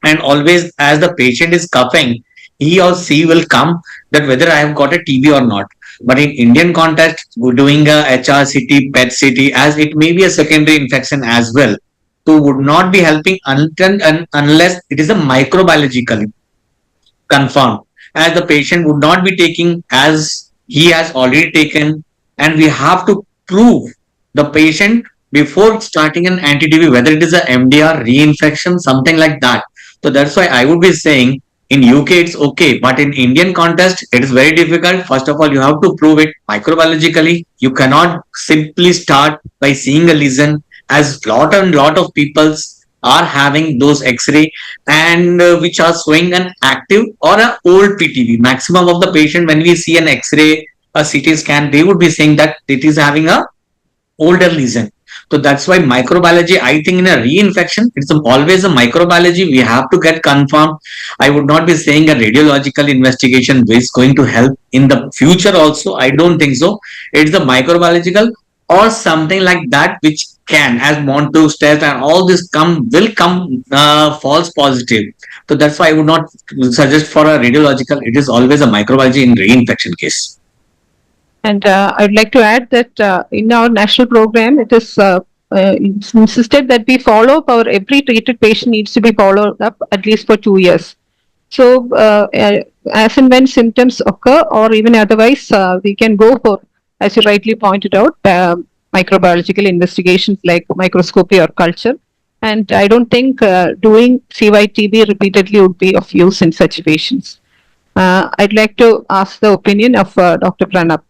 [SPEAKER 9] And always as the patient is coughing, he or she will come that whether I have got a TB or not. But in Indian context, we're doing a HRCT, PET-CT, as it may be a secondary infection as well. So would not be helping unless it is a microbiologically confirmed, as the patient would not be taking as he has already taken, and we have to prove the patient before starting an anti-TB, whether it is a MDR, reinfection, something like that. So that's why I would be saying in UK it's okay, but in Indian context it is very difficult. First of all, you have to prove it microbiologically. You cannot simply start by seeing a lesion, as lot of people are having those X-ray and which are showing an active or an old PTB. Maximum of the patient, when we see an X-ray, a CT scan, they would be saying that it is having a older lesion. So that's why microbiology, I think in a reinfection, it's always a microbiology. We have to get confirmed. I would not be saying a radiological investigation is going to help in the future also. I don't think so. It's the microbiological or something like that, which can, as Monto's test and all this will come false positive. So that's why I would not suggest for a radiological. It is always a microbiology in reinfection case.
[SPEAKER 4] And I'd like to add that in our national program, it is it's insisted that we follow up every treated patient needs to be followed up at least for 2 years. So as and when symptoms occur or even otherwise, we can go for, as you rightly pointed out, microbiological investigations like microscopy or culture. And I don't think doing CYTB repeatedly would be of use in such patients. I'd like to ask the opinion of Dr. Pranab.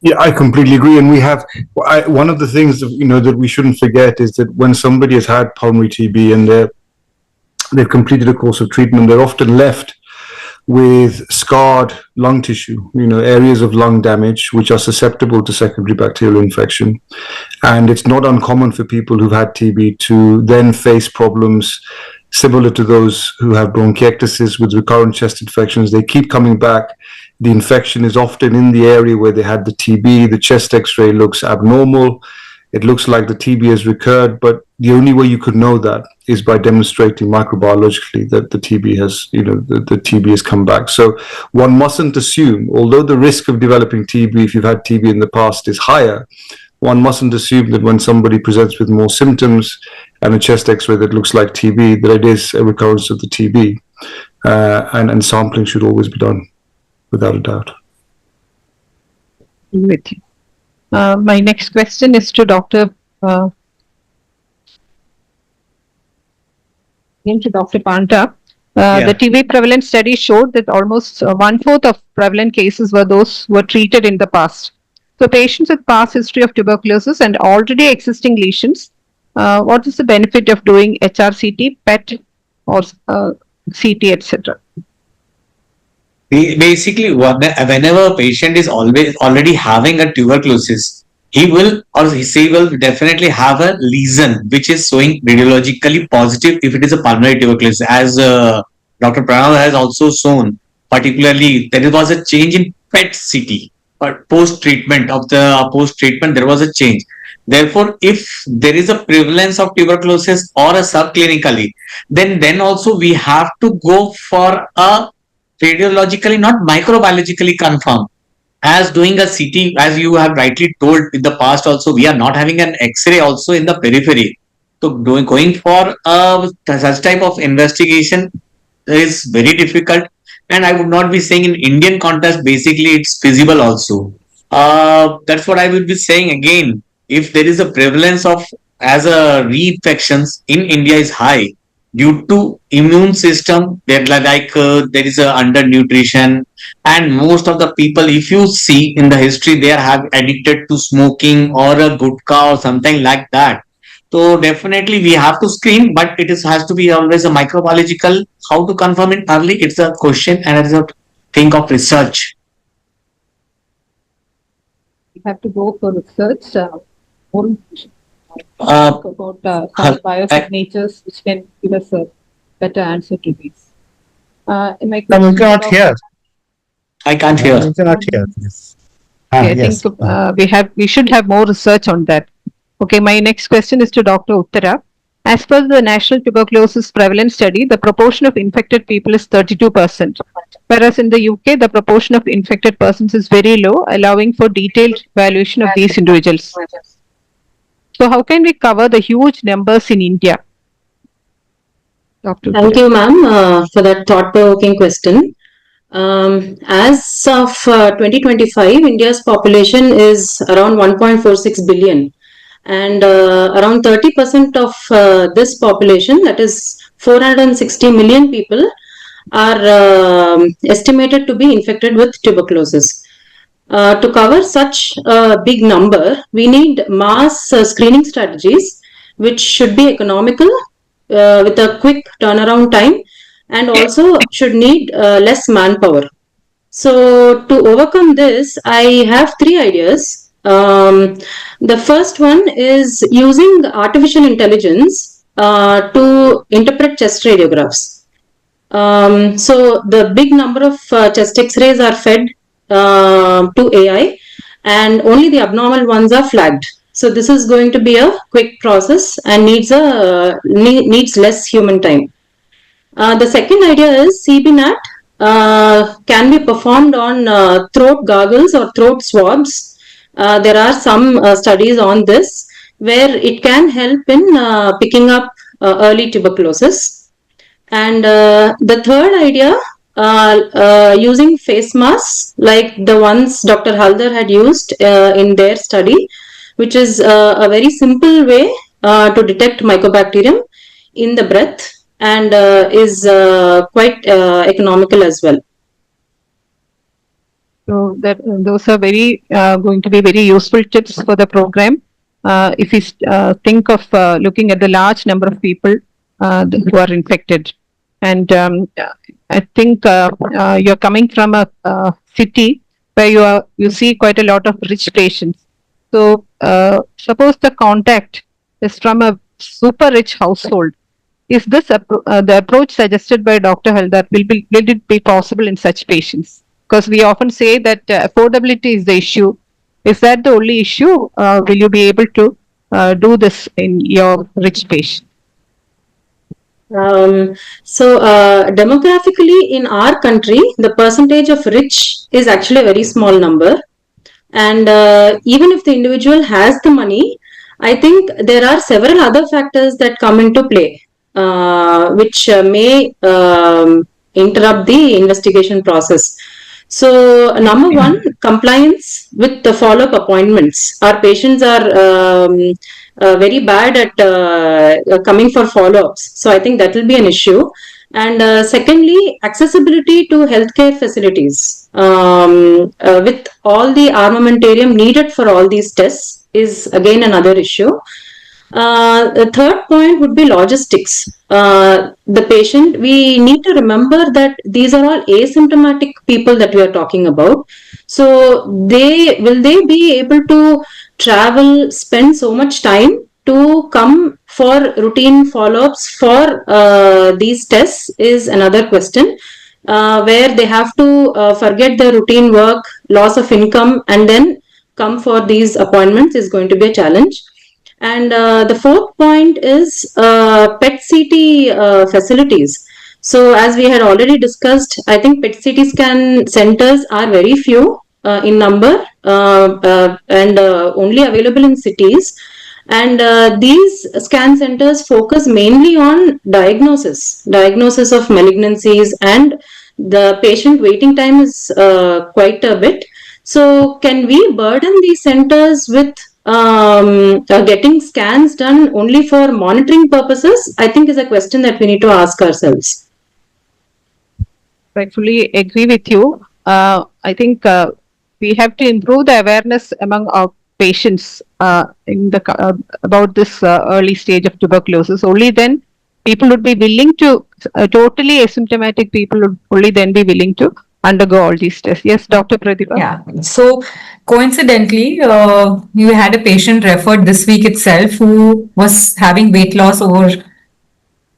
[SPEAKER 6] Yeah, I completely agree. And we have one of the things that we shouldn't forget is that when somebody has had pulmonary TB and they've completed a course of treatment, they're often left with scarred lung tissue, areas of lung damage which are susceptible to secondary bacterial infection. And it's not uncommon for people who've had TB to then face problems similar to those who have bronchiectasis with recurrent chest infections. They keep coming back. The infection is often in the area where they had the TB. The chest x-ray looks abnormal. It looks like the TB has recurred, but the only way you could know that is by demonstrating microbiologically that the TB has, the TB has come back. So one mustn't assume, although the risk of developing TB if you've had TB in the past is higher, one mustn't assume that when somebody presents with more symptoms and a chest x-ray that looks like TB, that it is a recurrence of the TB. And sampling should always be done, without a doubt.
[SPEAKER 4] With you. My next question is to Dr. Panta. The TB prevalence study showed that almost 1/4 of prevalent cases were those who were treated in the past. So patients with past history of tuberculosis and already existing lesions, what is the benefit of doing HRCT, PET, or CT, etc.?
[SPEAKER 9] Basically, whenever a patient is already having a tuberculosis, he will or she will definitely have a lesion which is showing radiologically positive if it is a pulmonary tuberculosis. As Dr. Pranav has also shown, particularly there was a change in PET CT, but post-treatment there was a change. Therefore, if there is a prevalence of tuberculosis or a subclinically, then also we have to go for a radiologically, not microbiologically confirmed. As doing a CT, as you have rightly told in the past also, we are not having an X-ray also in the periphery. So going for such type of investigation is very difficult. And I would not be saying in Indian context, basically it's feasible also. That's what I will be saying again. If there is a prevalence of as a reinfections in India is high, due to immune system, there is a undernutrition, and most of the people, if you see in the history, they are addicted to smoking or a gutka or something like that. So definitely we have to screen, but has to be always a microbiological. How to confirm it early? It's a question, and it's a thing of research.
[SPEAKER 4] You have to go for research. About some biosignatures which can give us a better answer to these.
[SPEAKER 7] We cannot hear.
[SPEAKER 9] I can't hear.
[SPEAKER 7] We cannot hear. Yes.
[SPEAKER 4] I think we should have more research on that. Okay, my next question is to Dr. Uttara. As per the National Tuberculosis Prevalence Study, the proportion of infected people is 32%, whereas in the UK, the proportion of infected persons is very low, allowing for detailed evaluation of these individuals. So how can we cover the huge numbers in India? Dr.
[SPEAKER 10] Thank you, ma'am, for that thought-provoking question. As of 2025, India's population is around 1.46 billion. And around 30% of this population, that is 460 million people, are estimated to be infected with tuberculosis. To cover such a big number, we need mass screening strategies, which should be economical with a quick turnaround time, and also should need less manpower. So to overcome this, I have 3 ideas. The first one is using artificial intelligence to interpret chest radiographs. So the big number of chest X-rays are fed to AI, and only the abnormal ones are flagged. So this is going to be a quick process and needs less human time. The second idea is CBNAT can be performed on throat gargles or throat swabs. There are some studies on this where it can help in picking up early tuberculosis. And the third idea, using face masks like the ones Dr. Haldar had used in their study, which is a very simple way to detect Mycobacterium in the breath, and is quite economical as well.
[SPEAKER 4] So those are going to be very useful tips for the program. If you think of looking at the large number of people who are infected, and I think you're coming from a city where you see quite a lot of rich patients. So suppose the contact is from a super rich household. Is this the approach suggested by Dr. Haldar, will it be possible in such patients? Because we often say that affordability is the issue. Is that the only issue? Will you be able to do this in your rich patient?
[SPEAKER 10] So demographically in our country, the percentage of rich is actually a very small number. And even if the individual has the money, I think there are several other factors that come into play, which may interrupt the investigation process. So number one, compliance with the follow-up appointments. Our patients are very bad at coming for follow-ups. So I think that will be an issue. And secondly, accessibility to healthcare facilities with all the armamentarium needed for all these tests is again another issue. The third point would be logistics. The patient, we need to remember that these are all asymptomatic people that we are talking about. So will they be able to travel, spend so much time to come for routine follow-ups for these tests is another question, where they have to forget their routine work, loss of income, and then come for these appointments is going to be a challenge. And the fourth point is PET-CT facilities. So as we had already discussed, I think PET-CT scan centers are very few in number and only available in cities. And these scan centers focus mainly on diagnosis of malignancies, and the patient waiting time is quite a bit. So can we burden these centers with getting scans done only for monitoring purposes? I think is a question that we need to ask ourselves.
[SPEAKER 4] I fully agree with you. I think we have to improve the awareness among our patients about this early stage of tuberculosis. Only then people would be willing to, totally asymptomatic people would only then be willing to undergo all these tests. Yes, Dr. Pratibha?
[SPEAKER 8] Yeah. So coincidentally, you had a patient referred this week itself who was having weight loss over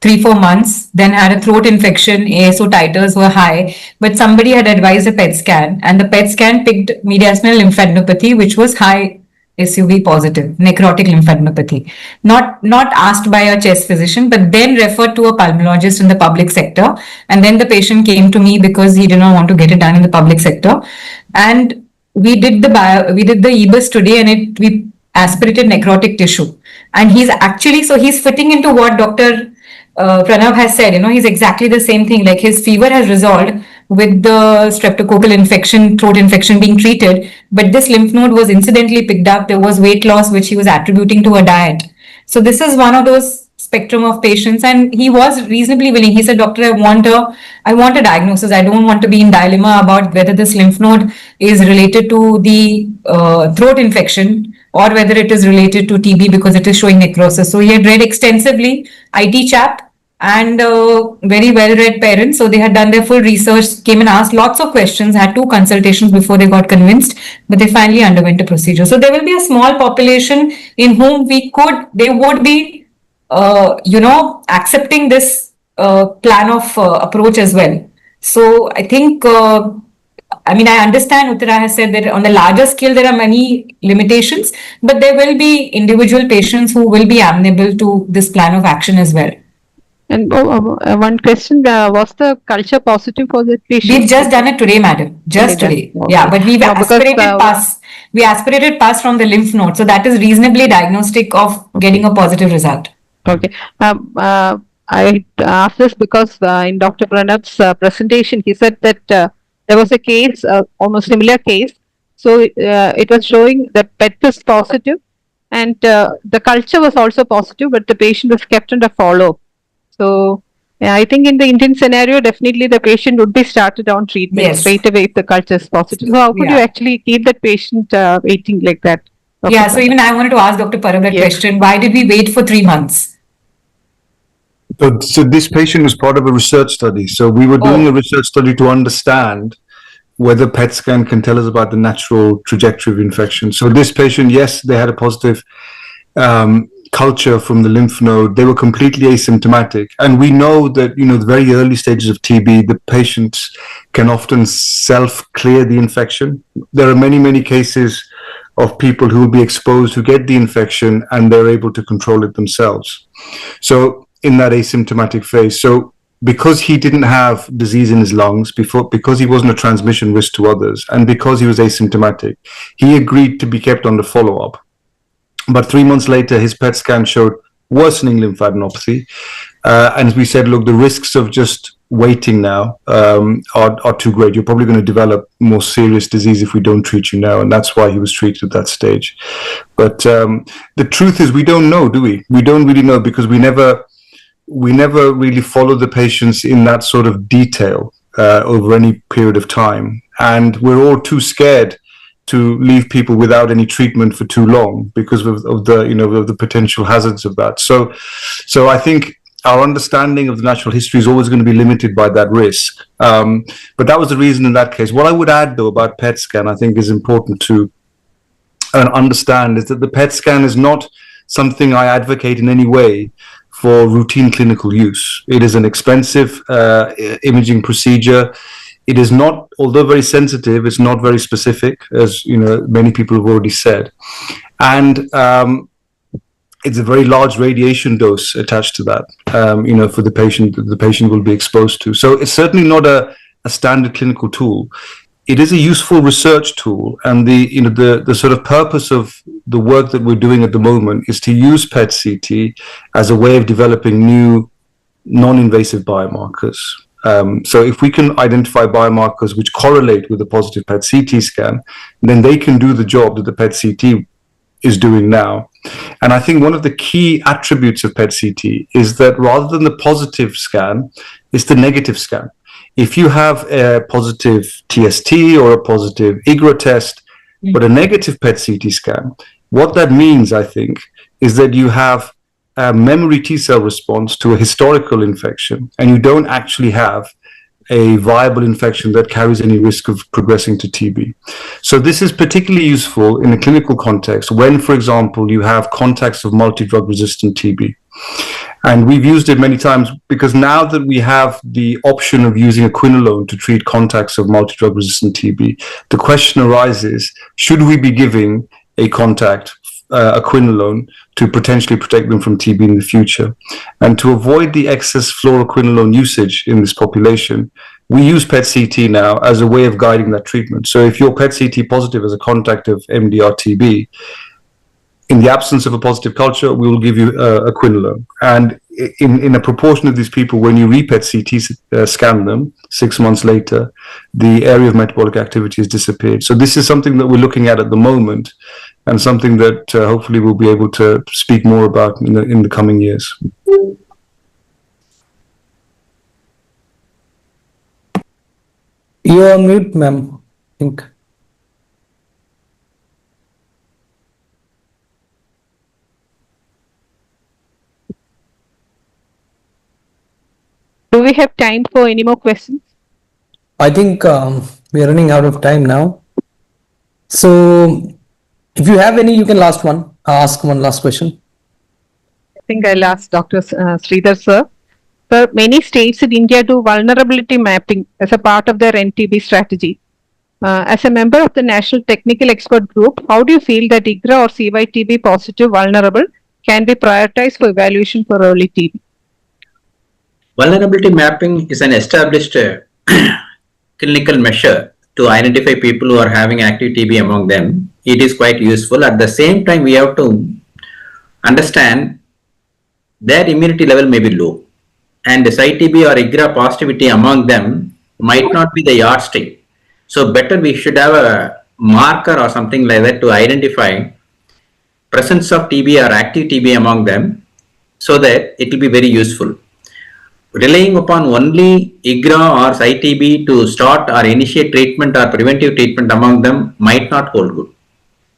[SPEAKER 8] 3-4 months, then had a throat infection, ASO titers were high, but somebody had advised a PET scan, and the PET scan picked mediastinal lymphadenopathy, which was high SUV positive, necrotic lymphadenopathy. Not asked by a chest physician, but then referred to a pulmonologist in the public sector. And then the patient came to me because he did not want to get it done in the public sector. And we did the EBUS today, and we aspirated necrotic tissue. And he's fitting into what Dr. Pranav has said. He's exactly the same thing. Like, his fever has resolved with the streptococcal infection, throat infection being treated, but this lymph node was incidentally picked up. There was weight loss, which he was attributing to a diet. So this is one of those spectrum of patients, and he was reasonably willing. He said, "Doctor, I want a diagnosis. I don't want to be in dilemma about whether this lymph node is related to the throat infection or whether it is related to TB because it is showing necrosis." So he had read extensively, IT chap, and very well-read parents. So they had done their full research, came and asked lots of questions, had 2 consultations before they got convinced, but they finally underwent a procedure. So there will be a small population in whom they would be, accepting this plan of approach as well. So I think, I understand Uttara has said that on the larger scale, there are many limitations, but there will be individual patients who will be amenable to this plan of action as well.
[SPEAKER 4] And one question, was the culture positive for the patient?
[SPEAKER 8] We've just done it today, madam. Just
[SPEAKER 4] Today
[SPEAKER 8] today.
[SPEAKER 4] done.
[SPEAKER 8] Yeah,
[SPEAKER 4] Okay.
[SPEAKER 8] but we've
[SPEAKER 4] No, because,
[SPEAKER 8] aspirated pus. We aspirated pus from the lymph node. So that is reasonably diagnostic of getting a positive result.
[SPEAKER 4] Okay. I asked this because in Dr. Pranab's presentation, he said that there was a case, almost similar case. So it was showing that PET is positive and the culture was also positive, but the patient was kept under follow-up. So I think in the Indian scenario, definitely the patient would be started on treatment straight away if the culture is positive. So how could you actually keep that patient waiting like that? Dr.
[SPEAKER 8] Yeah, so
[SPEAKER 4] Pranab?
[SPEAKER 8] even I wanted to ask Dr. Parab that question. Why did we wait for 3 months?
[SPEAKER 6] So this patient was part of a research study. So we were doing a research study to understand whether PET scan can tell us about the natural trajectory of infection. So this patient, yes, they had a positive culture from the lymph node. They were completely asymptomatic. And we know that, the very early stages of TB, the patients can often self-clear the infection. There are many, many cases of people who will be exposed, who get the infection, and they're able to control it themselves. So in that asymptomatic phase. So because he didn't have disease in his lungs because he wasn't a transmission risk to others, and because he was asymptomatic, he agreed to be kept under follow-up. But 3 months later, his PET scan showed worsening lymphadenopathy. And we said, look, the risks of just waiting now are too great. You're probably going to develop more serious disease if we don't treat you now. And that's why he was treated at that stage. But the truth is, we don't know, do we? We don't really know because we never really follow the patients in that sort of detail over any period of time. And we're all too scared to leave people without any treatment for too long because of the potential hazards of that. So I think our understanding of the natural history is always going to be limited by that risk. But that was the reason in that case. What I would add, though, about PET scan, I think is important to understand is that the PET scan is not something I advocate in any way for routine clinical use. It is an expensive imaging procedure. It is not, although very sensitive, it's not very specific, as many people have already said. And it's a very large radiation dose attached to that, for the patient will be exposed to. So it's certainly not a standard clinical tool. It is a useful research tool, and the sort of purpose of the work that we're doing at the moment is to use PET-CT as a way of developing new non-invasive biomarkers. So if we can identify biomarkers which correlate with a positive PET-CT scan, then they can do the job that the PET-CT is doing now. And I think one of the key attributes of PET-CT is that rather than the positive scan, it's the negative scan. If you have a positive TST or a positive IGRA test, but a negative PET-CT scan, what that means, I think, is that you have a memory T-cell response to a historical infection, and you don't actually have a viable infection that carries any risk of progressing to TB. So this is particularly useful in a clinical context when, for example, you have contacts of multi-drug resistant TB. And we've used it many times because now that we have the option of using a quinolone to treat contacts of multi-drug resistant TB, the question arises, should we be giving a contact a quinolone to potentially protect them from TB in the future? And to avoid the excess fluoroquinolone usage in this population, we use PET-CT now as a way of guiding that treatment. So if you're PET-CT positive as a contact of MDR-TB, in the absence of a positive culture, we will give you a quinolone. And in a proportion of these people, when you re-PET-CT scan them 6 months later, the area of metabolic activity has disappeared. So this is something that we're looking at the moment, and something that hopefully we'll be able to speak more about in the coming years.
[SPEAKER 2] You're on mute, ma'am. I think.
[SPEAKER 4] do we have time for any more questions?
[SPEAKER 2] I think we are running out of time now. So if you have any, you can ask one last question.
[SPEAKER 4] I think I'll ask Dr. Sridhar, sir. Sir, many states in India do vulnerability mapping as a part of their NTB strategy. As a member of the National Technical Expert Group, how do you feel that IGRA or CYTB positive vulnerable can be prioritized for evaluation for early TB?
[SPEAKER 5] Vulnerability mapping is an established clinical measure to identify people who are having active TB among them. It is quite useful. At the same time, we have to understand their immunity level may be low, and the CyTB or IGRA positivity among them might not be the yardstick. So better we should have a marker or something like that to identify presence of TB or active TB among them, so that it will be very useful. Relying upon only IGRA or CyTB to start or initiate treatment or preventive treatment among them might not hold good.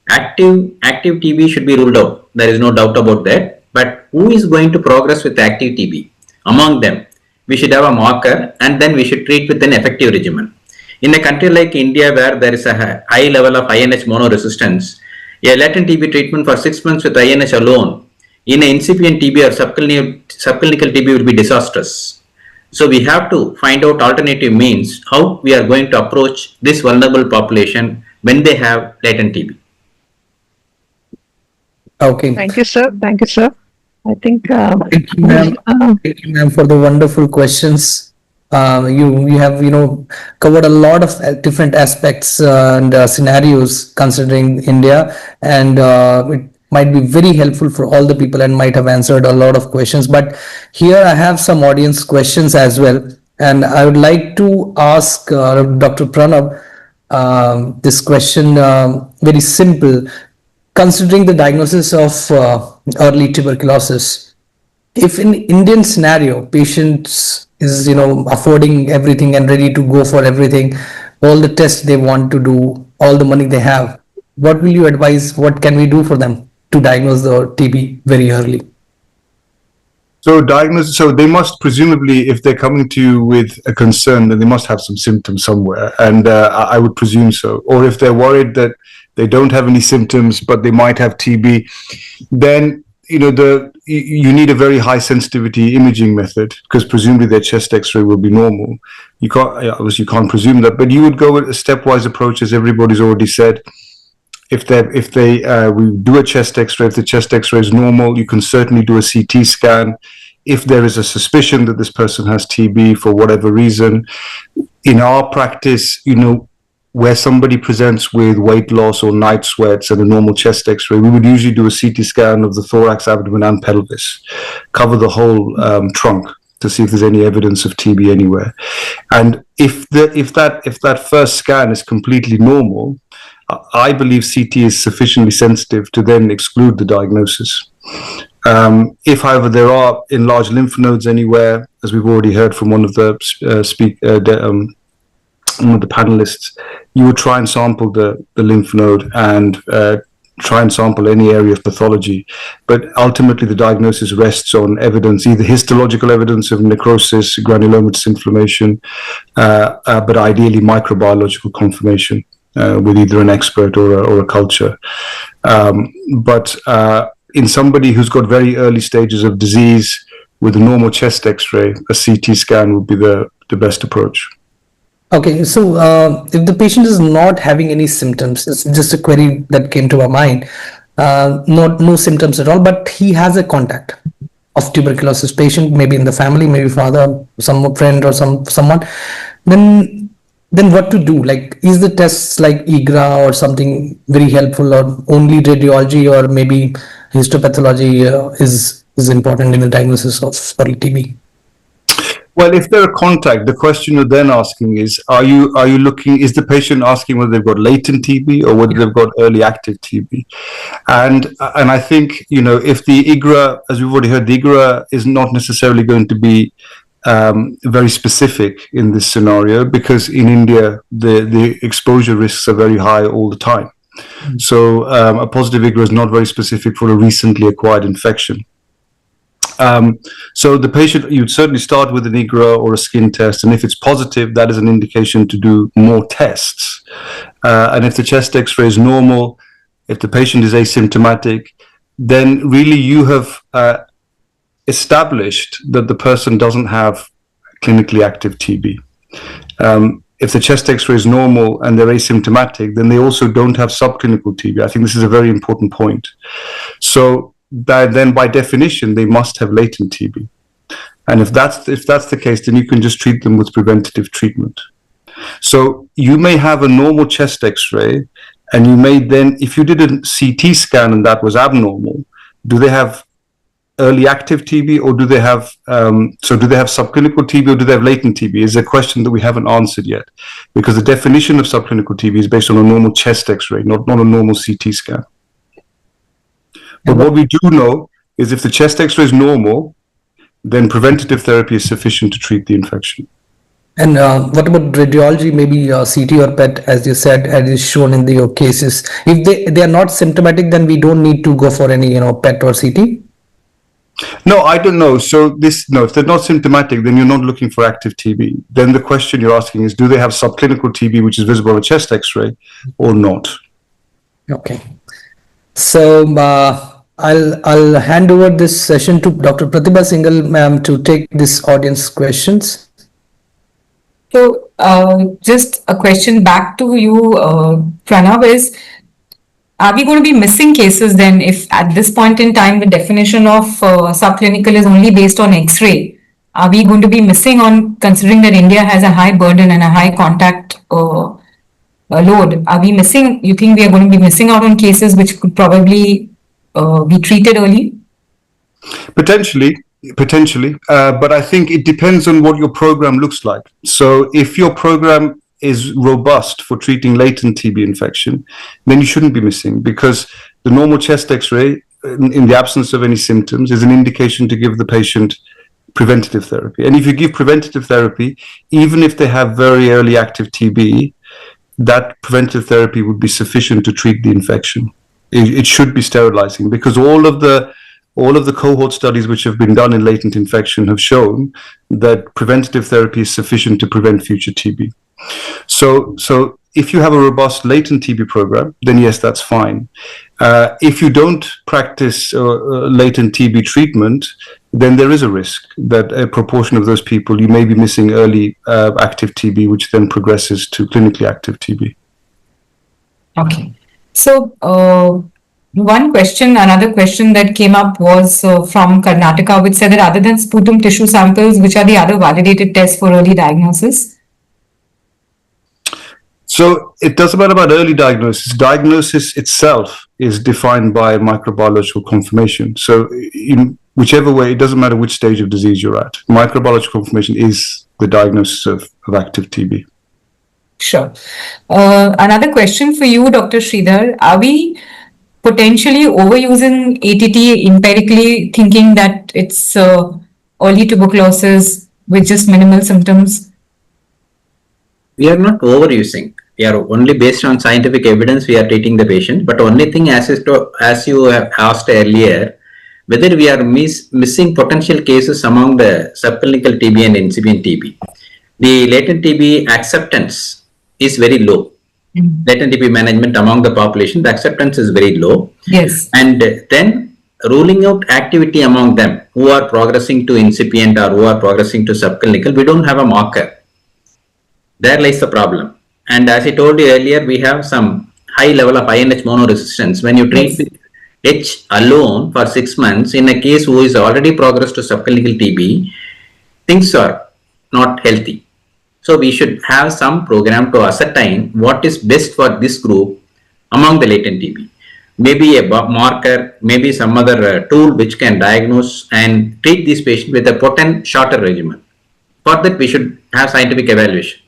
[SPEAKER 5] Active TB should be ruled out. There is no doubt about that. But who is going to progress with active TB? Among them, we should have a marker, and then we should treat with an effective regimen. In a country like India, where there is a high level of INH monoresistance, a latent TB treatment for 6 months with INH alone in an incipient TB or subclinical TB will be disastrous. So we have to find out alternative means how we are going to approach this vulnerable population when they have latent TB.
[SPEAKER 2] Okay.
[SPEAKER 4] Thank you, sir. Thank you, sir. I think.
[SPEAKER 2] Thank you, ma'am. Thank you, ma'am, for the wonderful questions. You have covered a lot of different aspects and scenarios considering India, and it might be very helpful for all the people and might have answered a lot of questions. But here I have some audience questions as well, and I would like to ask Dr. Pranav this question, very simple. Considering the diagnosis of early tuberculosis, if in Indian scenario, patients is affording everything and ready to go for everything, all the tests they want to do, all the money they have, what will you advise? What can we do for them to diagnose the TB very early?
[SPEAKER 6] So they must presumably, if they're coming to you with a concern, then they must have some symptoms somewhere, and I would presume so. Or if they're worried that they don't have any symptoms but they might have TB, then you need a very high sensitivity imaging method, because presumably their chest X-ray will be normal. You can't presume that, but you would go with a stepwise approach, as everybody's already said. If we do a chest X-ray, if the chest X-ray is normal, you can certainly do a CT scan. If there is a suspicion that this person has TB for whatever reason, in our practice, where somebody presents with weight loss or night sweats and a normal chest X-ray, we would usually do a CT scan of the thorax, abdomen, and pelvis, cover the whole trunk to see if there's any evidence of TB anywhere. And if that first scan is completely normal, I believe CT is sufficiently sensitive to then exclude the diagnosis. If, however, there are enlarged lymph nodes anywhere, as we've already heard from one of the panelists, you would try and sample the lymph node and try and sample any area of pathology. But ultimately, the diagnosis rests on evidence, either histological evidence of necrosis, granulomatous inflammation, but ideally microbiological confirmation with either an expert or a culture. But in somebody who's got very early stages of disease with a normal chest X-ray, a CT scan would be the best approach.
[SPEAKER 2] Okay, so if the patient is not having any symptoms, it's just a query that came to our mind, no symptoms at all, but he has a contact of tuberculosis patient, maybe in the family, maybe father, some friend or someone, then what to do? Like, is the tests like IGRA or something very helpful, or only radiology or maybe histopathology is important in the diagnosis of early TB?
[SPEAKER 6] Well, if they're a contact, the question you're then asking is, are you looking, is the patient asking whether they've got latent TB or whether they've got early active TB? And I think, if the IGRA, as we've already heard, the IGRA is not necessarily going to be very specific in this scenario, because in India, the exposure risks are very high all the time. So a positive IGRA is not very specific for a recently acquired infection. So the patient, you'd certainly start with an IGRA or a skin test, and if it's positive, that is an indication to do more tests. And if the chest X-ray is normal, if the patient is asymptomatic, then really you have established that the person doesn't have clinically active TB. If the chest X-ray is normal and they're asymptomatic, then they also don't have subclinical TB. I think this is a very important point. So then by definition, they must have latent TB. And if that's the case, then you can just treat them with preventative treatment. So you may have a normal chest X-ray, and you may then, if you did a CT scan and that was abnormal, do they have early active TB, or do they have subclinical TB, or do they have latent TB? Is a question that we haven't answered yet, because the definition of subclinical TB is based on a normal chest X-ray, not a normal CT scan. But what we do know is if the chest X-ray is normal, then preventative therapy is sufficient to treat the infection.
[SPEAKER 2] And what about radiology, maybe CT or PET, as you said, as is shown in your cases? If they are not symptomatic, then we don't need to go for any, PET or CT?
[SPEAKER 6] No, I don't know. So if they're not symptomatic, then you're not looking for active TB. Then the question you're asking is, do they have subclinical TB, which is visible on a chest X-ray, or not?
[SPEAKER 2] Okay. So I'll hand over this session to Dr. Pratibha Singhal, ma'am, to take this audience questions.
[SPEAKER 8] So just a question back to you, Pranav, is, are we going to be missing cases then if at this point in time the definition of subclinical is only based on X-ray? Are we going to be missing on, considering that India has a high burden and a high contact load? Are we missing, you think we are going to be missing out on cases which could probably be treated early?
[SPEAKER 6] Potentially, but I think it depends on what your program looks like. So if your program is robust for treating latent TB infection, then you shouldn't be missing, because the normal chest X-ray, in the absence of any symptoms, is an indication to give the patient preventative therapy. And if you give preventative therapy, even if they have very early active TB, that preventative therapy would be sufficient to treat the infection. It should be sterilizing, because all of the cohort studies which have been done in latent infection have shown that preventative therapy is sufficient to prevent future TB. So if you have a robust latent TB program, then yes, that's fine. If you don't practice latent TB treatment, then there is a risk that a proportion of those people, you may be missing early active TB, which then progresses to clinically active TB.
[SPEAKER 8] Okay. So another question that came up was from Karnataka, which said that other than sputum tissue samples, which are the other validated tests for early diagnosis?
[SPEAKER 6] So it doesn't matter about early diagnosis. Diagnosis itself is defined by microbiological confirmation. So in whichever way, it doesn't matter which stage of disease you're at. Microbiological confirmation is the diagnosis of active TB.
[SPEAKER 8] Sure. Another question for you, Dr. Sridhar. Are we potentially overusing ATT empirically, thinking that it's early tuberculosis with just minimal symptoms?
[SPEAKER 5] We are not overusing. We are only based on scientific evidence we are treating the patient. But only thing, as you have asked earlier, whether we are missing potential cases among the subclinical TB and incipient TB. The latent TB acceptance is very low. Latent TB management among the population, the acceptance is very low.
[SPEAKER 8] Yes.
[SPEAKER 5] And then ruling out activity among them who are progressing to incipient or who are progressing to subclinical, we don't have a marker. There lies the problem. And as I told you earlier, we have some high level of INH monoresistance. When you treat with H alone for 6 months in a case who is already progressed to subclinical TB, things are not healthy. So we should have some program to ascertain what is best for this group among the latent TB. Maybe a marker, maybe some other tool which can diagnose and treat this patient with a potent shorter regimen. For that, we should have scientific evaluation.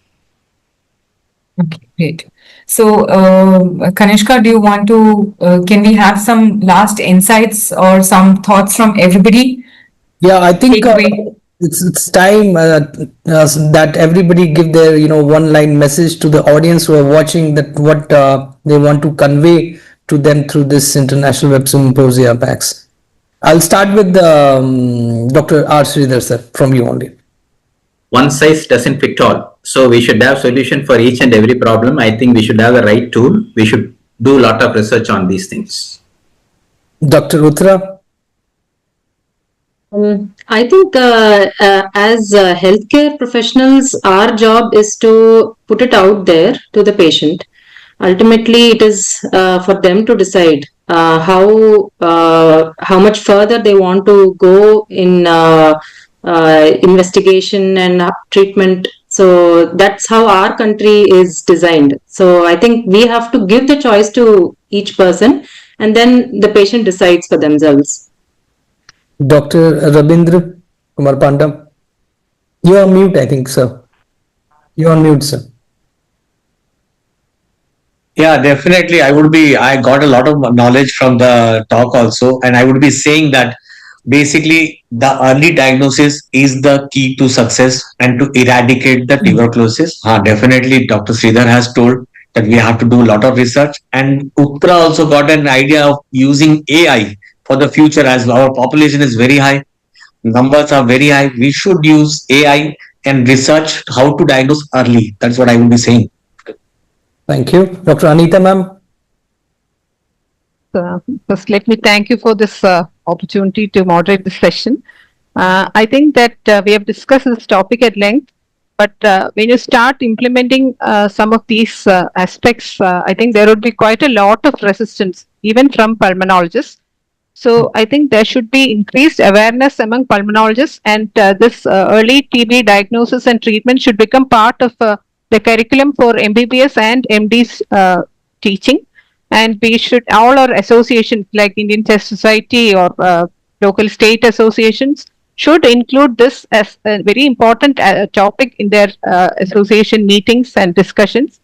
[SPEAKER 8] Okay, great. So, Kanishka, do you want to, can we have some last insights or some thoughts from everybody?
[SPEAKER 2] Yeah, I think it's time that everybody give their one-line message to the audience who are watching, that what they want to convey to them through this International Web Symposia, Pax. I'll start with Dr. R. Sridhar, sir, from you only.
[SPEAKER 5] One size doesn't fit all. So we should have solution for each and every problem. I think we should have the right tool. We should do a lot of research on these things.
[SPEAKER 2] Dr. Uttara?
[SPEAKER 10] I think as healthcare professionals, our job is to put it out there to the patient. Ultimately, it is for them to decide how much further they want to go in investigation and treatment. So that's how our country is designed. So I think we have to give the choice to each person, and then the patient decides for themselves.
[SPEAKER 2] Dr. Rabindra Kumar Panda? You are mute, I think, sir. You are mute, sir.
[SPEAKER 9] Yeah, definitely. I got a lot of knowledge from the talk also, and I would be saying that basically the early diagnosis is the key to success and to eradicate the tuberculosis. Definitely, Dr. Sridhar has told that we have to do a lot of research, and Uttara also got an idea of using AI for the future. As our population is very high, numbers are very high, we should use AI and research how to diagnose early. That's what I would be saying.
[SPEAKER 2] Thank you. Dr. Anita, ma'am?
[SPEAKER 4] First, let me thank you for this opportunity to moderate this session. I think that we have discussed this topic at length, but when you start implementing some of these aspects, I think there would be quite a lot of resistance, even from pulmonologists. So I think there should be increased awareness among pulmonologists, and this early TB diagnosis and treatment should become part of the curriculum for MBBS and MD's teaching. And we should, all our associations like Indian Chest Society or local state associations should include this as a very important topic in their association meetings and discussions.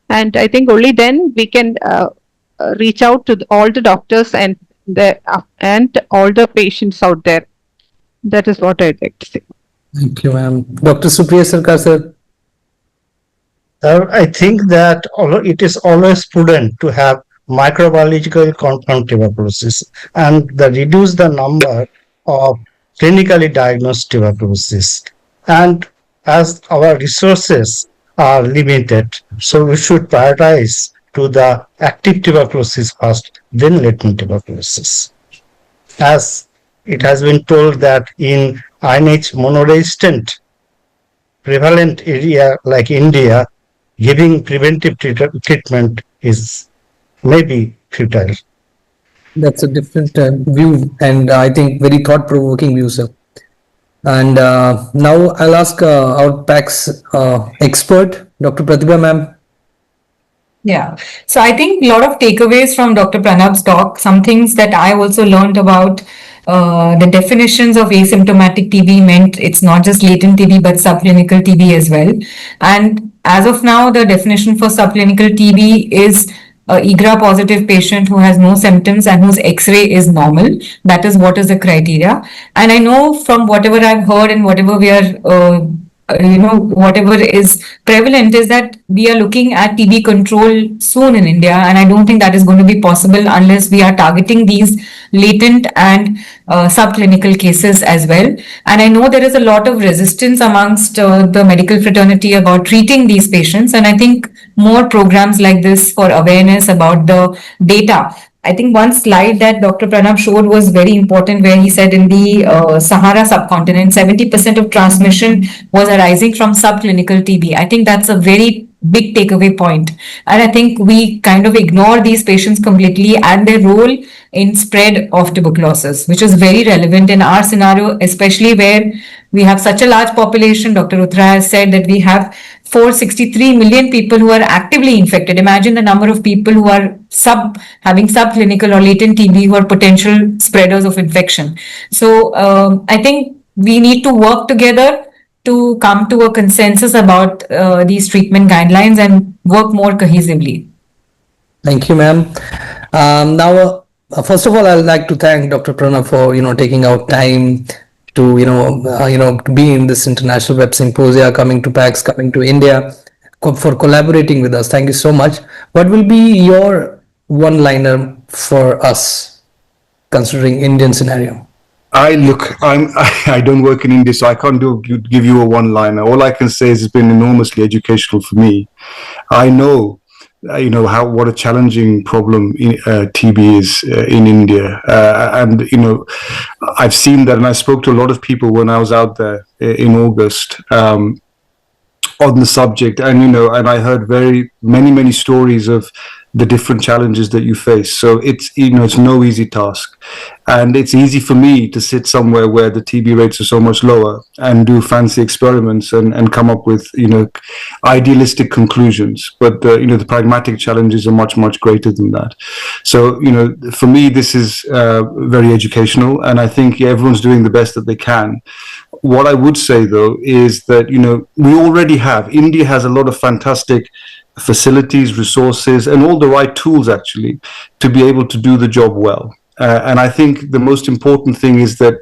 [SPEAKER 4] And I think only then we can reach out to all the doctors and all the patients out there. That is what I'd like to say.
[SPEAKER 2] Thank you, ma'am. Dr. Supriya Sarkar, sir?
[SPEAKER 7] I think that it is always prudent to have microbiological confirmed tuberculosis and reduce the number of clinically diagnosed tuberculosis. And as our resources are limited, so we should prioritize to the active tuberculosis first, then latent tuberculosis. As it has been told that in INH monoresistant prevalent area like India, giving preventive treatment is maybe futile.
[SPEAKER 2] That's a different view, and I think very thought-provoking view, sir. And now I'll ask our PACS expert, Dr. Pratibha, ma'am.
[SPEAKER 8] Yeah. So I think a lot of takeaways from Dr. Pranab's talk, some things that I also learned about the definitions of asymptomatic TB meant it's not just latent TB, but subclinical TB as well. And as of now, the definition for subclinical TB is a EGRA positive patient who has no symptoms and whose X-ray is normal. That is what is the criteria. And I know from whatever I've heard and whatever we are whatever is prevalent is that we are looking at TB control soon in India, and I don't think that is going to be possible unless we are targeting these latent and subclinical cases as well. And I know there is a lot of resistance amongst the medical fraternity about treating these patients, and I think more programs like this for awareness about the data. I think one slide that Dr. Pranab showed was very important, where he said in the Sahara subcontinent, 70% of transmission was arising from subclinical TB. I think that's a very big takeaway point. And I think we kind of ignore these patients completely and their role in spread of tuberculosis, which is very relevant in our scenario, especially where we have such a large population. Dr. Uttara has said that we have 463 million people who are actively infected. Imagine the number of people who are having subclinical or latent TB who are potential spreaders of infection. So I think we need to work together to come to a consensus about these treatment guidelines and work more cohesively.
[SPEAKER 2] Thank you, ma'am. Now, first of all, I'd like to thank Dr. Pranab for taking out time to to be in this International Web Symposia, coming to PACS, coming to India, for collaborating with us. Thank you so much. What will be your one-liner for us, considering Indian scenario?
[SPEAKER 6] I don't work in India, so I can't give you a one-liner. All I can say is it's been enormously educational for me. I know, what a challenging problem TB is in India, and I've seen that, and I spoke to a lot of people when I was out there in August on the subject, and and I heard many stories of the different challenges that you face. So it's no easy task, and it's easy for me to sit somewhere where the TB rates are so much lower and do fancy experiments and come up with idealistic conclusions. But the pragmatic challenges are much greater than that. So for me this is very educational, and I think everyone's doing the best that they can. What I would say though is that India has a lot of fantastic facilities, resources, and all the right tools actually to be able to do the job well. And I think the most important thing is that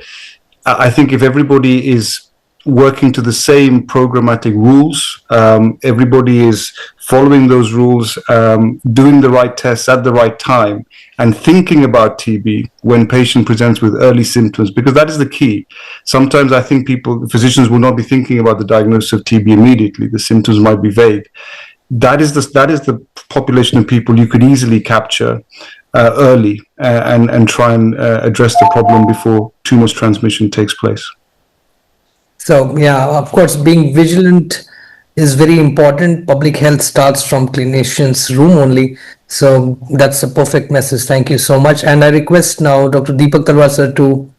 [SPEAKER 6] I think if everybody is working to the same programmatic rules, everybody is following those rules, doing the right tests at the right time, and thinking about TB when patient presents with early symptoms, because that is the key. Sometimes I think physicians will not be thinking about the diagnosis of TB immediately. The symptoms might be vague. That is the population of people you could easily capture early and try and address the problem before too much transmission takes place.
[SPEAKER 2] So yeah, of course, being vigilant is very important. Public health starts from clinicians' room only. So that's a perfect message. Thank you so much. And I request now Dr. Deepak Talwar sir to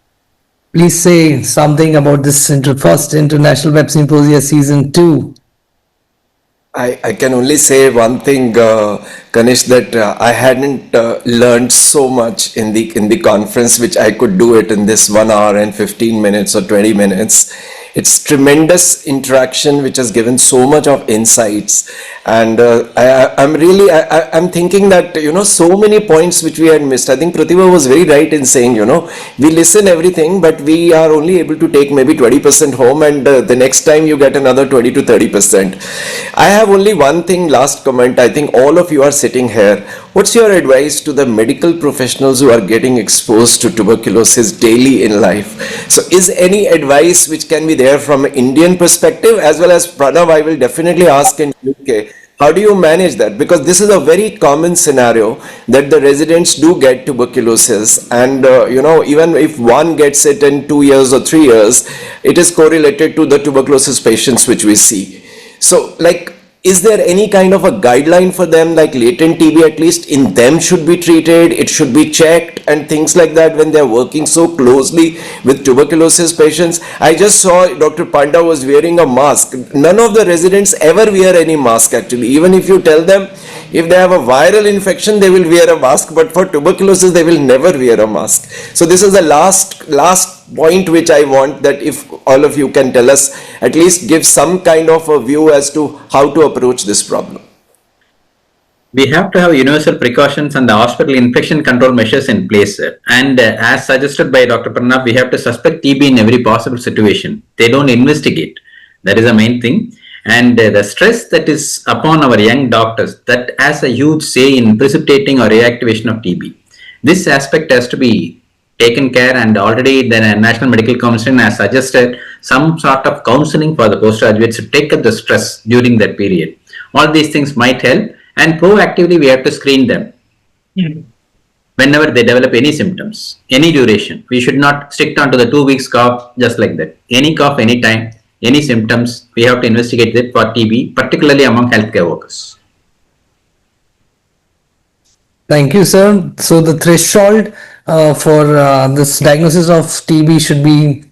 [SPEAKER 2] please say something about this first International Web Symposia Season 2.
[SPEAKER 1] I can only say one thing, Kanish, that I hadn't learned so much in the conference, which I could do it in this 1 hour and 15 minutes or 20 minutes. It's tremendous interaction, which has given so much of insights. And I'm thinking that, so many points which we had missed. I think Pratibha was very right in saying, we listen everything, but we are only able to take maybe 20% home, and the next time you get another 20 to 30%. I have only one thing, last comment. I think all of you are sitting here. What's your advice to the medical professionals who are getting exposed to tuberculosis daily in life? So is any advice which can be there from an Indian perspective, as well as Pranav, I will definitely ask in UK, how do you manage that? Because this is a very common scenario that the residents do get tuberculosis, and even if one gets it in 2 years or 3 years, it is correlated to the tuberculosis patients which we see. So is there any kind of a guideline for them, like latent TB at least in them should be treated, it should be checked and things like that when they're working so closely with tuberculosis patients? I just saw Dr. Panda was wearing a mask. None of the residents ever wear any mask actually. Even if you tell them if they have a viral infection, they will wear a mask, but for tuberculosis, they will never wear a mask. So this is the last point which I want, that if all of you can tell us, at least give some kind of a view as to how to approach this problem.
[SPEAKER 5] We have to have universal precautions and the hospital infection control measures in place. And as suggested by Dr. Pranav, we have to suspect TB in every possible situation. They don't investigate. That is the main thing. And the stress that is upon our young doctors, that has a huge say in precipitating or reactivation of TB. This aspect has to be taken care, and already the National Medical Council has suggested some sort of counseling for the postgraduates to take up the stress during that period. All these things might help, and proactively we have to screen them. Whenever they develop any symptoms, any duration. We should not stick on to the 2 weeks cough just like that. Any cough, any time, any symptoms, we have to investigate it for TB, particularly among healthcare workers.
[SPEAKER 2] Thank you, sir. So the threshold for this diagnosis of TB should be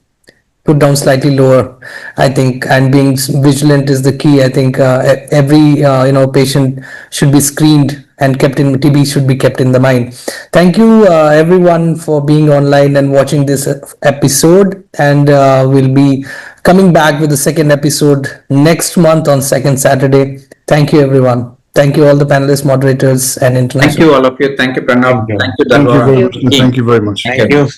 [SPEAKER 2] put down slightly lower, I think, and being vigilant is the key. I think every patient should be screened and kept in, TB should be kept in the mind. Thank you everyone for being online and watching this episode, and we'll be coming back with the second episode next month on second Saturday. Thank you everyone. Thank you all the panelists, moderators, and international.
[SPEAKER 5] Thank you all of you. Thank you Pranav. Thank you Dalwar.
[SPEAKER 6] Thank you very much.
[SPEAKER 9] Thank you.